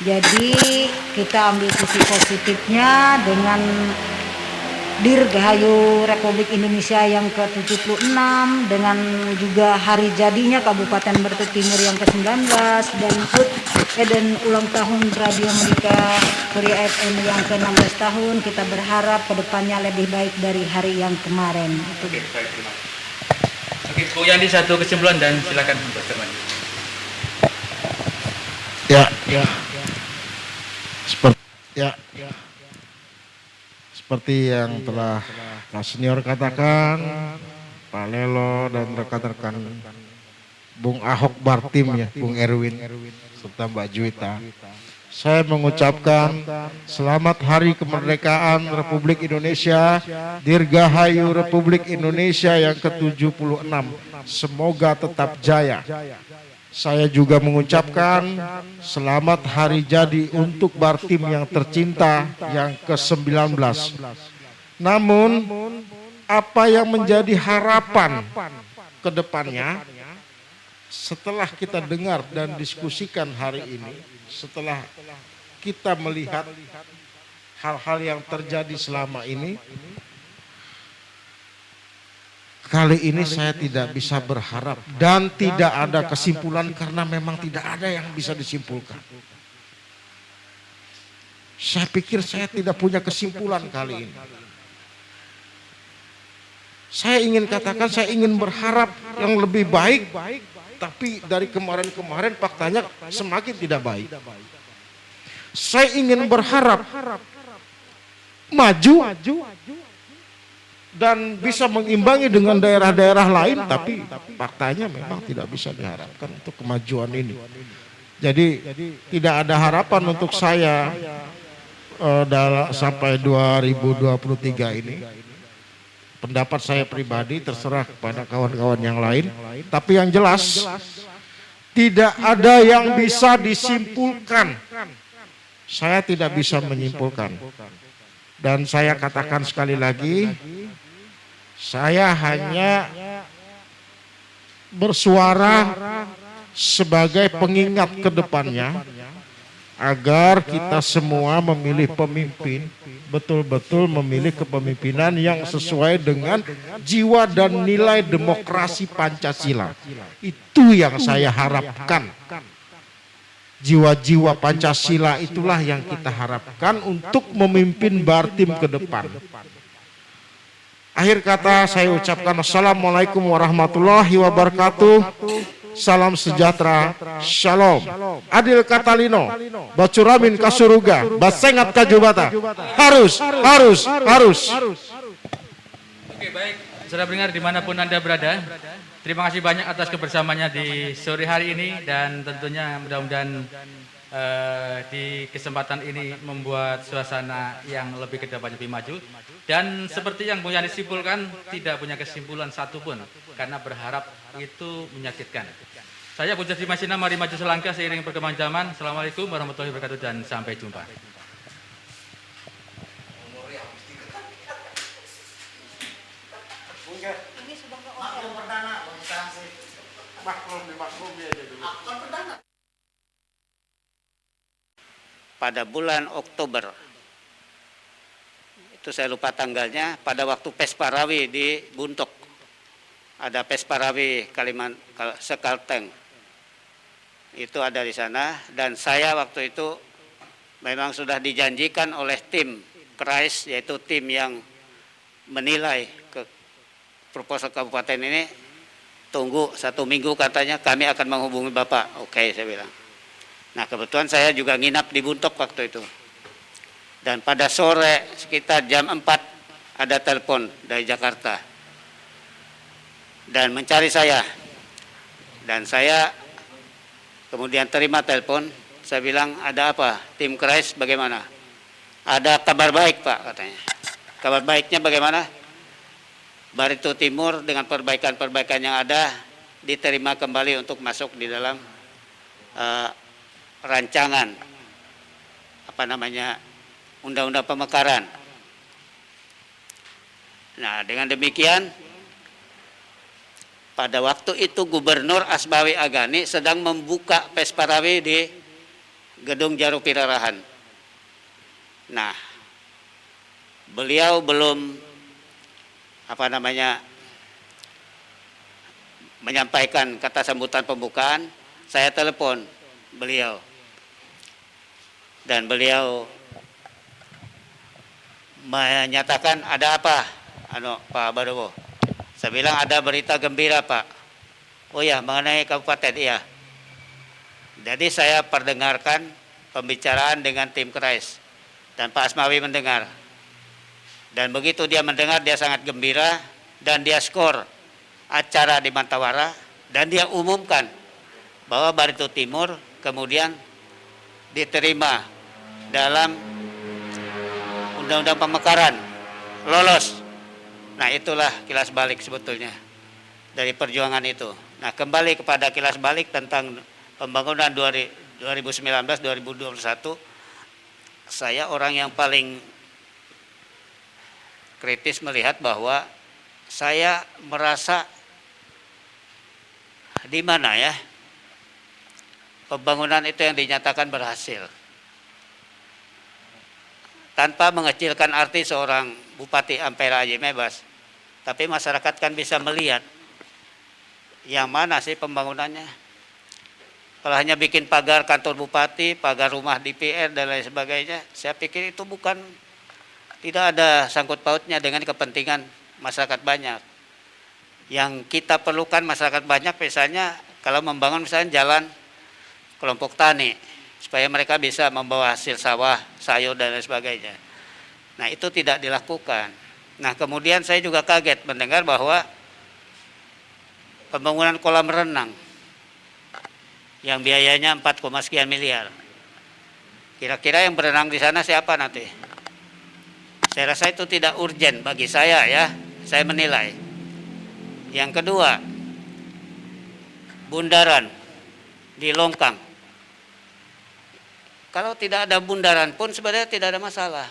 Speaker 9: Jadi kita ambil sisi positifnya dengan Dirgahayu Republik Indonesia yang ke-76, dengan juga hari jadinya Kabupaten Bertuk Timur yang ke-19 dan dan ulang tahun Radio Monika Surya FM yang ke-16 tahun. Kita berharap kedepannya lebih baik dari hari yang kemarin.
Speaker 4: Oke, baik, terima kasih. Oke, Bu Yandi, satu kesimpulan dan silakan untuk teman.
Speaker 3: Seperti yang telah Pak Senior katakan, Pak Lelo dan rekan-rekan Bung Ahok Bartim ya, Bung Erwin serta Mbak Juwita. Saya mengucapkan selamat Hari Kemerdekaan Republik Indonesia, Dirgahayu Republik Indonesia yang ke-76. Semoga tetap jaya. Saya juga mengucapkan selamat hari jadi untuk Bartim yang tercinta yang ke-19. Namun, apa yang menjadi harapan ke depannya setelah kita dengar dan diskusikan hari ini, setelah kita melihat hal-hal yang terjadi selama ini, kali ini saya tidak bisa berharap dan tidak ada kesimpulan karena memang tidak ada yang bisa disimpulkan. Saya pikir saya tidak punya kesimpulan kali ini. Saya ingin katakan, saya ingin berharap yang lebih baik, tapi dari kemarin-kemarin faktanya semakin tidak baik. Saya ingin berharap maju dan bisa mengimbangi dengan daerah-daerah lain, tapi faktanya memang tidak bisa diharapkan untuk kemajuan ini. Jadi tidak ada harapan untuk saya sampai 2023 ini. Pendapat saya pribadi terserah kepada kawan-kawan yang lain, tapi yang jelas tidak ada yang bisa disimpulkan. Saya tidak bisa menyimpulkan. Dan saya katakan sekali lagi, saya hanya bersuara sebagai pengingat ke depannya agar kita semua memilih pemimpin, betul-betul memilih kepemimpinan yang sesuai dengan jiwa dan nilai demokrasi Pancasila. Itu yang saya harapkan. Jiwa-jiwa Pancasila itulah yang kita harapkan untuk memimpin Bartim ke depan. Akhir kata saya ucapkan Assalamualaikum warahmatullahi wabarakatuh. Salam sejahtera, shalom. Adil Katalino, Bacuramin Kasuruga, Basengat Kajubata. Harus.
Speaker 4: Oke, baik. Saudara pendengar dimanapun Anda berada, terima kasih banyak atas kebersamaannya di sore hari ini, dan tentunya mudah-mudahan di kesempatan ini membuat suasana yang lebih ke depan lebih maju. Dan seperti yang Bung Yani simpulkan, tidak punya kesimpulan satupun karena berharap itu menyakitkan. Saya Bujati Masina, mari maju selangkah seiring perkembangan zaman. Assalamualaikum warahmatullahi wabarakatuh dan sampai jumpa.
Speaker 3: Ini sudah maklum perdana, maklum aja dulu.
Speaker 1: pada bulan Oktober. Itu saya lupa tanggalnya, pada waktu Pesparawi di Buntok. Ada Pesparawi Sekalteng. Itu ada di sana, dan saya waktu itu memang sudah dijanjikan oleh tim KRAIS, yaitu tim yang menilai ke proposal kabupaten ini, tunggu 1 minggu katanya kami akan menghubungi Bapak. Oke, saya bilang. Nah, kebetulan saya juga nginap di Buntok waktu itu. Dan pada sore sekitar jam 4 ada telepon dari Jakarta dan mencari saya. Dan saya kemudian terima telepon, saya bilang, ada apa? Tim KRAIS bagaimana? Ada kabar baik, Pak, katanya. Kabar baiknya bagaimana? Barito Timur dengan perbaikan-perbaikan yang ada diterima kembali untuk masuk di dalam rancangan Undang-Undang Pemekaran. Nah, dengan demikian pada waktu itu Gubernur Asbawi Agani sedang membuka Pesparawi di Gedung Jaru Pirarahan. Nah, beliau belum menyampaikan kata sambutan pembukaan. Saya telepon beliau, dan beliau menyatakan, ada apa, Pak Badowo? Saya bilang, ada berita gembira, Pak. Oh ya, mengenai kabupaten, iya. Jadi saya perdengarkan pembicaraan dengan tim KRAIS, dan Pak Asmawi mendengar. Dan begitu dia mendengar, dia sangat gembira, dan dia skor acara di Mantawara, dan dia umumkan bahwa Barito Timur kemudian diterima dalam Undang-Undang Pemekaran, lolos. Nah, itulah kilas balik sebetulnya dari perjuangan itu. Nah, kembali kepada kilas balik tentang pembangunan 2019-2021, saya orang yang paling kritis melihat bahwa saya merasa di mana ya pembangunan itu yang dinyatakan berhasil, tanpa mengecilkan arti seorang Bupati Ampera Haji Mebas, tapi masyarakat kan bisa melihat yang mana sih pembangunannya. Kalau hanya bikin pagar kantor bupati, pagar rumah DPR dan lain sebagainya, saya pikir itu tidak ada sangkut pautnya dengan kepentingan masyarakat banyak. Yang kita perlukan masyarakat banyak, misalnya kalau membangun misalnya jalan kelompok tani, supaya mereka bisa membawa hasil sawah, sayur dan lain sebagainya. Nah, itu tidak dilakukan. Nah, kemudian saya juga kaget mendengar bahwa pembangunan kolam renang yang biayanya 4, sekian miliar. Kira-kira yang berenang di sana siapa nanti? Saya rasa itu tidak urgen bagi saya ya, saya menilai. Yang kedua, bundaran di Longkang. Kalau tidak ada bundaran pun sebenarnya tidak ada masalah.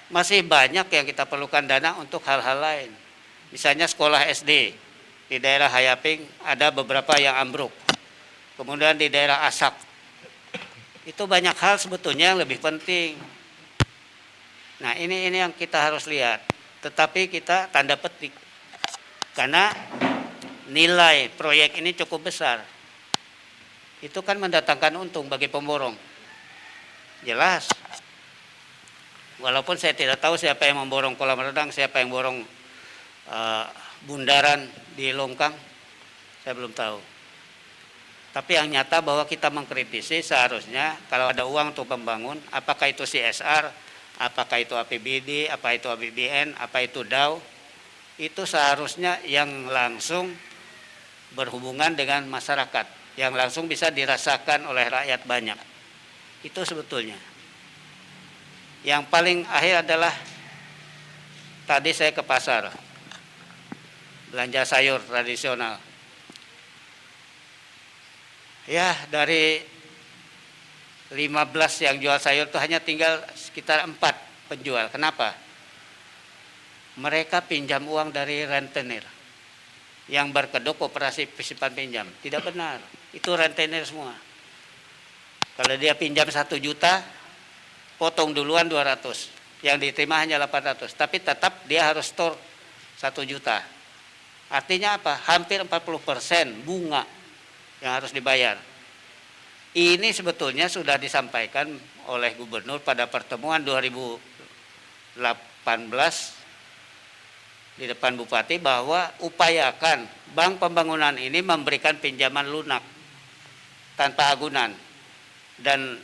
Speaker 1: Masih banyak yang kita perlukan dana untuk hal-hal lain. Misalnya sekolah SD di daerah Hayaping ada beberapa yang ambruk. Kemudian di daerah Asak. Itu banyak hal sebetulnya yang lebih penting. Nah, ini yang kita harus lihat. Tetapi kita tanda petik. Karena nilai proyek ini cukup besar. Itu kan mendatangkan untung bagi pemborong. Jelas. Walaupun saya tidak tahu siapa yang memborong kolam renang, siapa yang borong bundaran di Longkang, saya belum tahu. Tapi yang nyata bahwa kita mengkritisi seharusnya kalau ada uang untuk membangun, apakah itu CSR, apakah itu APBD, apa itu APBN, apa itu DAU, itu seharusnya yang langsung berhubungan dengan masyarakat, yang langsung bisa dirasakan oleh rakyat banyak. Itu sebetulnya. Yang paling akhir adalah tadi saya ke pasar belanja sayur tradisional. Ya, dari 15 yang jual sayur itu hanya tinggal sekitar 4 penjual. Kenapa? Mereka pinjam uang dari rentenir yang berkedok koperasi simpan pinjam. Tidak benar, itu rentenir semua. Kalau dia pinjam 1 juta, potong duluan 200, yang diterima hanya 800, tapi tetap dia harus store 1 juta. Artinya apa? Hampir 40% bunga yang harus dibayar. Ini sebetulnya sudah disampaikan oleh Gubernur pada pertemuan 2018 di depan Bupati bahwa upayakan Bank Pembangunan ini memberikan pinjaman lunak tanpa agunan dan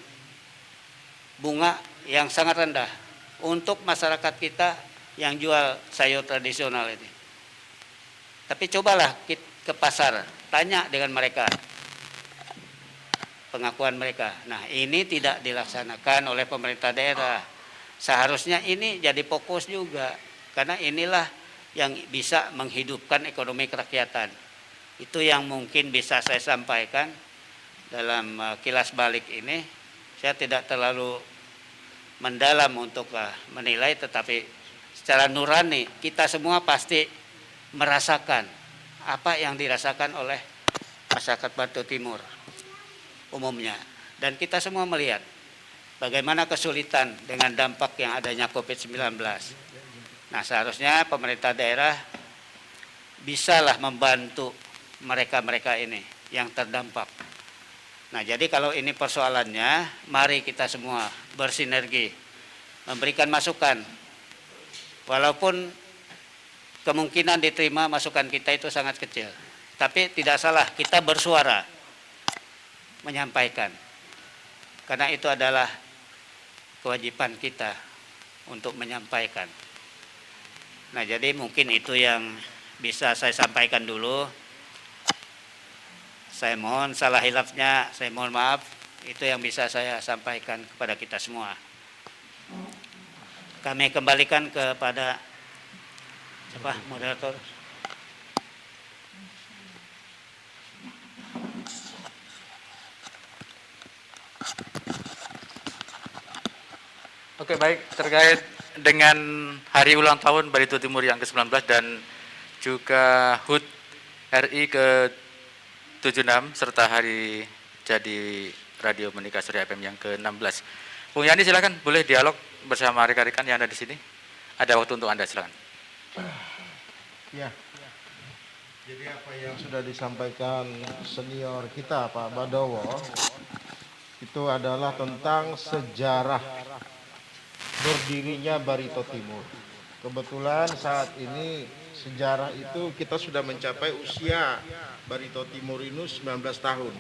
Speaker 1: bunga yang sangat rendah untuk masyarakat kita yang jual sayur tradisional ini. Tapi cobalah ke pasar, tanya dengan mereka, pengakuan mereka. Nah, ini tidak dilaksanakan oleh pemerintah daerah. Seharusnya ini jadi fokus juga, karena inilah yang bisa menghidupkan ekonomi kerakyatan. Itu yang mungkin bisa saya sampaikan dalam kilas balik ini. Saya tidak terlalu mendalam untuk menilai, tetapi secara nurani kita semua pasti merasakan apa yang dirasakan oleh masyarakat Batu Timur umumnya. Dan kita semua melihat bagaimana kesulitan dengan dampak yang adanya COVID-19. Nah, seharusnya pemerintah daerah bisalah membantu mereka-mereka ini yang terdampak. Nah, jadi kalau ini persoalannya, mari kita semua bersinergi, memberikan masukan. Walaupun kemungkinan diterima masukan kita itu sangat kecil, tapi tidak salah kita bersuara, menyampaikan. Karena itu adalah kewajiban kita untuk menyampaikan. Nah, jadi mungkin itu yang bisa saya sampaikan dulu. Saya mohon salah hilafnya, saya mohon maaf. Itu yang bisa saya sampaikan kepada kita semua. Kami kembalikan kepada siapa moderator?
Speaker 2: Oke, baik, terkait dengan hari ulang tahun Barito Timur yang ke-19 dan juga HUT RI ke-76 serta hari jadi Radio Menika Surya FM yang ke-16. Bung Yani, silakan boleh dialog bersama rekan-rekan yang ada di sini. Ada waktu untuk Anda, silakan.
Speaker 3: Ya. Jadi apa yang sudah disampaikan senior kita Pak Badowo itu adalah tentang sejarah berdirinya Barito Timur. Kebetulan saat ini sejarah itu kita sudah mencapai usia Barito Timur ini 19 tahun.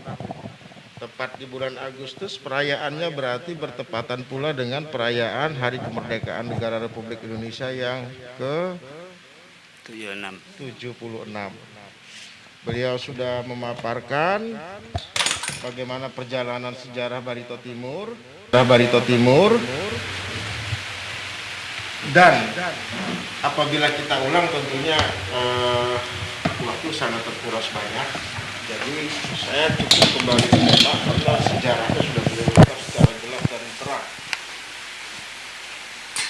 Speaker 3: Tepat di bulan Agustus, perayaannya berarti bertepatan pula dengan perayaan Hari Kemerdekaan Negara Republik Indonesia yang ke-76. Beliau sudah memaparkan bagaimana perjalanan sejarah Barito Timur. Dan apabila kita ulang tentunya waktu sangat terkuras banyak. Jadi saya cukup kembali ke Pak karena sejarahnya sudah diungkap secara jelas dan terang.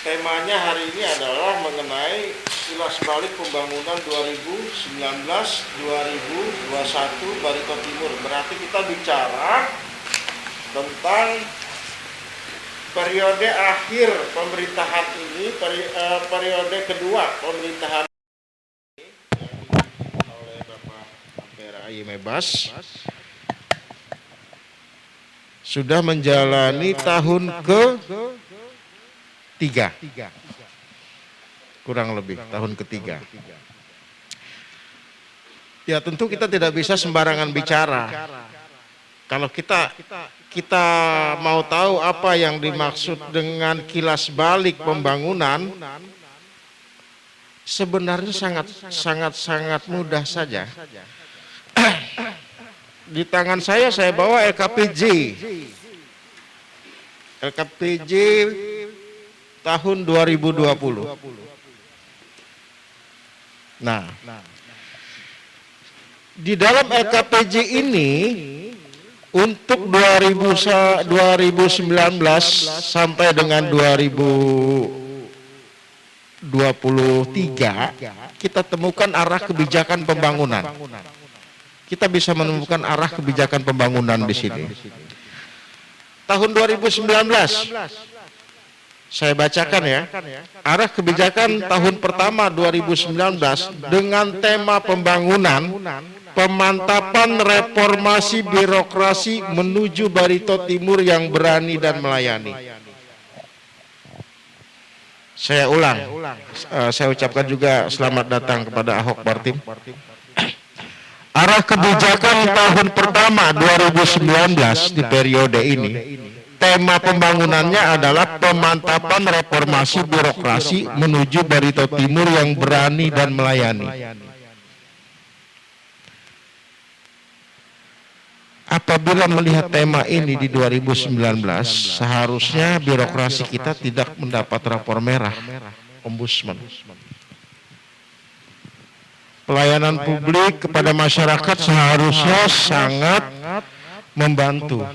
Speaker 3: Temanya hari ini adalah mengenai kilas balik pembangunan 2019-2021 Barito Timur. Berarti kita bicara tentang periode akhir pemerintahan ini, periode kedua pemerintahan oleh Bapak Ampera Mebas sudah menjalani tahun ke-3, kurang lebih tahun ke-3. Ya tentu kita tidak bisa sembarangan bicara. Kalau kita mau tahu apa yang dimaksud dengan kilas balik pembangunan, sebenarnya sangat mudah saja. Di tangan saya bawa LKPJ tahun 2020. Nah, di dalam LKPJ ini untuk 2019 sampai dengan 2023 kita temukan arah kebijakan pembangunan. Kita bisa menemukan arah kebijakan pembangunan di sini. Tahun 2019 Saya bacakan ya. Arah kebijakan tahun pertama 2019 dengan tema pembangunan, pemantapan reformasi birokrasi menuju Barito Timur yang berani dan melayani. Saya ulang, saya ucapkan juga selamat datang kepada Ahok Bartim. Arah kebijakan tahun pertama 2019 di periode ini, tema pembangunannya adalah pemantapan reformasi birokrasi menuju Barito Timur yang berani dan melayani. Apabila melihat tema ini di 2019, seharusnya birokrasi kita tidak mendapat rapor merah Ombudsman. Pelayanan publik kepada masyarakat seharusnya sangat membantu.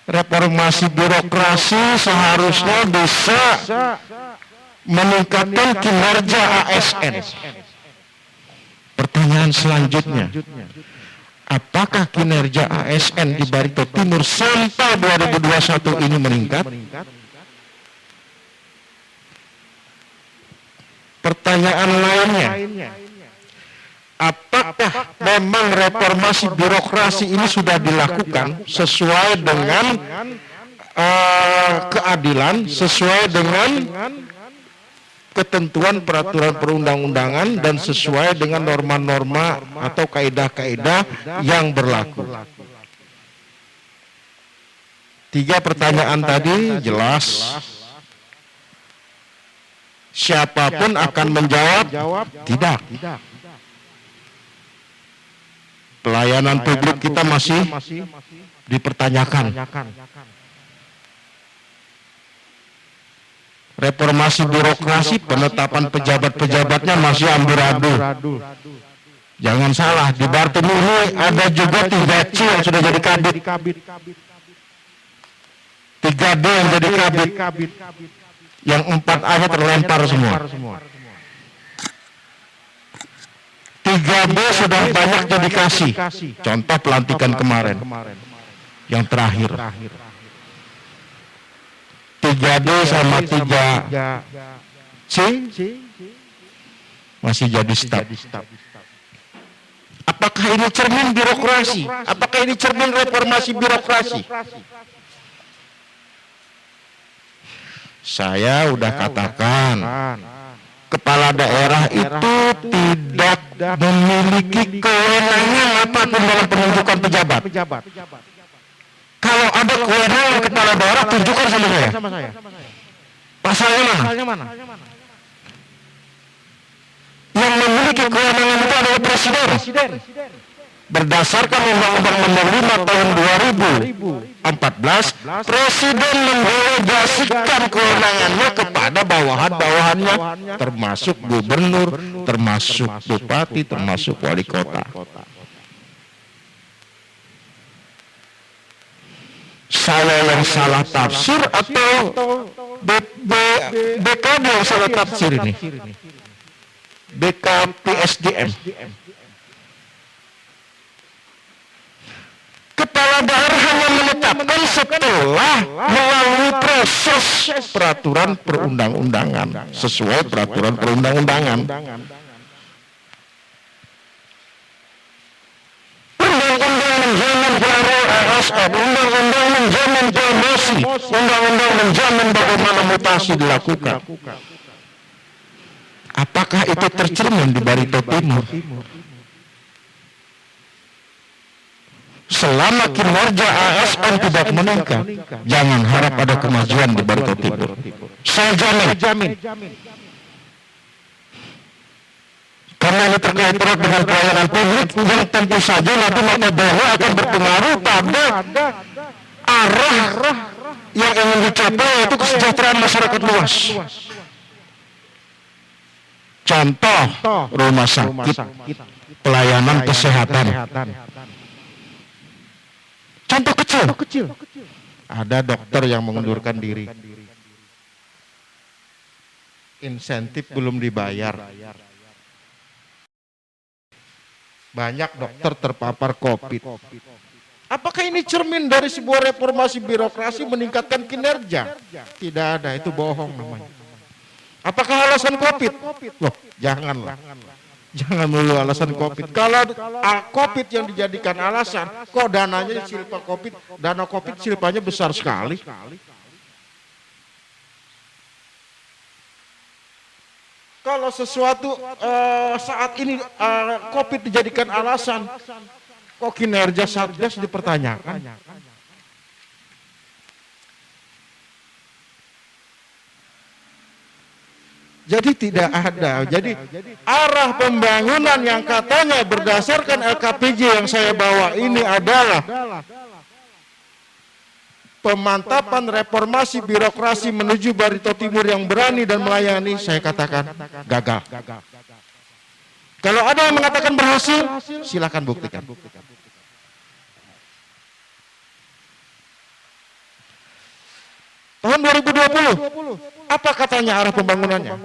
Speaker 3: Reformasi birokrasi seharusnya bisa meningkatkan kinerja ASN. Pertanyaan selanjutnya, apakah kinerja ASN di Barito Timur sampai 2021 ini meningkat? Pertanyaan lainnya, apakah memang reformasi birokrasi ini sudah dilakukan sesuai dengan keadilan, sesuai dengan ketentuan peraturan perundang-undangan dan sesuai dengan norma-norma atau kaidah-kaidah yang berlaku? 3 pertanyaan tadi jelas. Siapapun akan menjawab tidak. Pelayanan publik kita masih dipertanyakan. Reformasi birokrasi, penetapan pejabat-pejabatnya masih amburadul. Jangan salah, di Bartim ini ada juga 3C yang sudah jadi kabit, 3D yang jadi kabit, yang 4A-nya terlempar semua. 3B sudah banyak dedikasi. Contoh pelantikan kemarin, yang terakhir. 3D sama 3C masih jadi staf. Apakah ini cermin birokrasi? Apakah ini cermin reformasi birokrasi? Saya udah katakan, kepala daerah itu tidak memiliki kewenangan apapun dalam penunjukan pejabat. Kalau ada kewenangan kepala daerah, tunjukkan sama saya. Pasalnya mana? Yang memiliki kewenangan itu adalah presiden. Berdasarkan Undang-Undang Nomor 5 tahun 2014, presiden mendelegasikan kewenangannya kepada bawahan-bawahannya, termasuk gubernur, termasuk bupati, termasuk wali kota. Saya yang salah tafsir atau BKD yang salah tafsir ini? BKPSDM. Kepala daerah hanya menetapkan setelah melalui proses peraturan perundang-undangan, sesuai peraturan perundang-undangan. Undang-undang menjamin baru ASN, undang-undang menjamin promosi, undang-undang menjamin bagaimana mutasi dilakukan. Apakah itu tercermin di Barito Timur? Selama kinerja ASN tidak meningkat, jangan harap ada kemajuan di Barito Timur. Saya jamin. Karena ini terkait erat dengan pelayanan publik, yang tentu saja nanti notabene akan berpengaruh pada arah yang ingin dicapai, yaitu kesejahteraan masyarakat luas. Contoh, rumah sakit, pelayanan kesehatan. Contoh kecil. Ada dokter yang mengundurkan diri. Insentif belum dibayar. Banyak dokter terpapar COVID. Apakah ini cermin dari sebuah reformasi birokrasi meningkatkan kinerja? Tidak ada, itu bohong namanya. Apakah alasan COVID? Loh, janganlah. Jangan melulu alasan COVID. Kalau COVID yang dijadikan alasan, kok dananya silpa COVID, dana COVID silpanya besar sekali. Kalau sesuatu saat ini COVID dijadikan alasan, kok kinerja Satgas dipertanyakan? Jadi tidak ada. Jadi arah pembangunan yang katanya berdasarkan LKPJ yang saya bawa ini adalah pemantapan reformasi birokrasi menuju Barito Timur yang berani dan melayani, saya katakan gagal. Kalau ada yang mengatakan berhasil, silakan buktikan. Tahun 2020, apa katanya arah pembangunannya?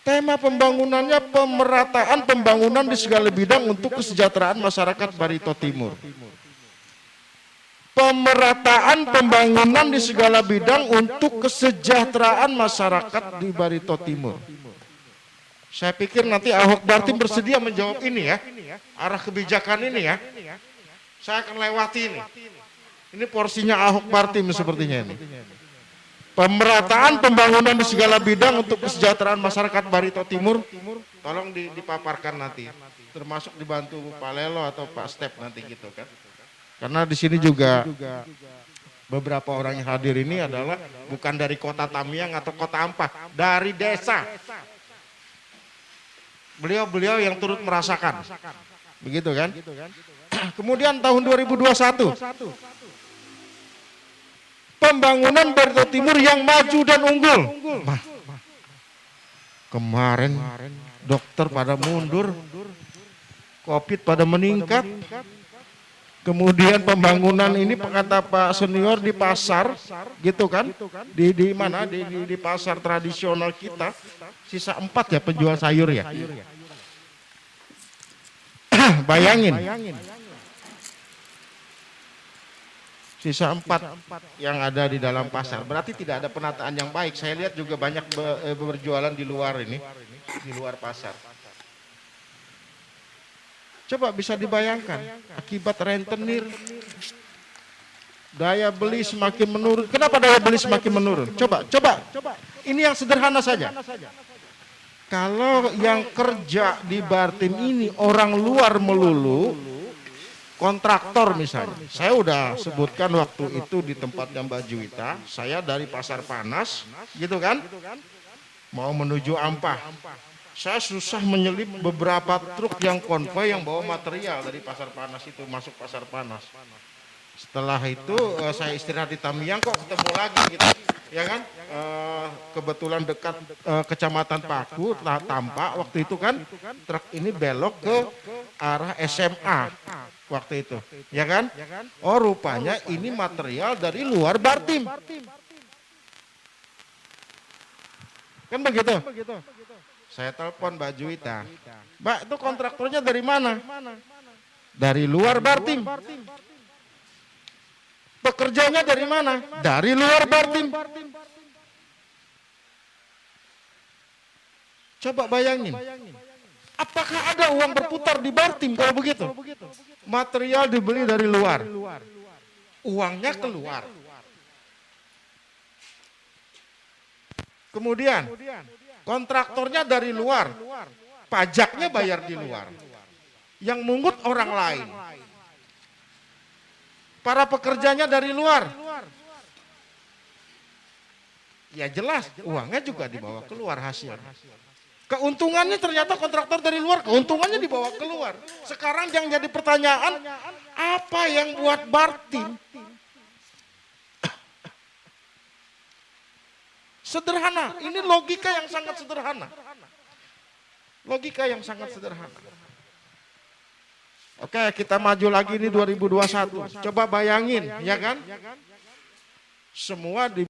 Speaker 3: Tema pembangunannya pemerataan pembangunan di segala bidang untuk kesejahteraan masyarakat Barito Timur. Pemerataan pembangunan di segala bidang untuk kesejahteraan masyarakat di Barito Timur. Saya pikir nanti Ahok Bartim bersedia menjawab ini ya, arah kebijakan ini ya. Saya akan lewati ini. Ini porsinya Ahok Bartim sepertinya ini. Pemerataan pembangunan di segala bidang untuk kesejahteraan masyarakat Barito Timur, tolong dipaparkan nanti, termasuk dibantu Pak Lelo atau Pak Step nanti gitu kan. Karena di sini juga beberapa orang yang hadir ini adalah bukan dari kota Tamiang atau kota Ampah, dari desa. Beliau-beliau yang turut merasakan, begitu kan. Kemudian tahun 2021, pembangunan Barito Timur yang maju dan unggul. Kemarin dokter pada mundur, COVID pada meningkat. Kemudian pembangunan ini kata Pak Senior di pasar, gitu kan? Di mana? Di pasar tradisional kita, sisa 4 ya penjual sayur ya. Bayangin. Sisa 4 yang ada di dalam pasar. Berarti tidak ada penataan yang baik. Saya lihat juga banyak berjualan di luar ini, di luar pasar. Coba bisa dibayangkan, akibat rentenir, daya beli semakin menurun. Kenapa daya beli semakin menurun? Coba. Ini yang sederhana saja. Kalau yang kerja di Bartim ini orang luar melulu, kontraktor misalnya. Saya udah sebutkan waktu itu di tempatnya Mbak Juwita, saya dari Pasar Panas, gitu kan? Mau menuju Ampah. Saya susah menyelip beberapa truk yang konvoi yang bawa material dari Pasar Panas itu masuk Pasar Panas. Setelah itu saya istirahat di Tamiang, kok ketemu lagi gitu, ya kan? Kebetulan dekat Kecamatan Paku, Tampak waktu itu kan, truk ini belok ke arah SMA waktu itu, ya kan? Oh rupanya ini material dari luar Bartim, kan begitu? Saya telepon Mbak Juwita, Mbak itu kontraktornya dari mana? Dari luar Bartim. Pekerjanya dari mana? Dari luar Bartim. Coba bayangin, apakah ada uang berputar di Bartim kalau begitu? Material dibeli dari luar, uangnya keluar. Kemudian kontraktornya dari luar, pajaknya bayar di luar, yang mungut orang lain. Para pekerjanya dari luar, ya jelas uangnya juga dibawa keluar hasil. Keuntungannya ternyata kontraktor dari luar, keuntungannya dibawa keluar. Sekarang yang jadi pertanyaan, apa yang buat Bartim? Sederhana, ini logika yang sangat sederhana. Logika yang sangat sederhana. Oke, kita maju lagi ini 2021. Coba bayangin, ya kan? Semua di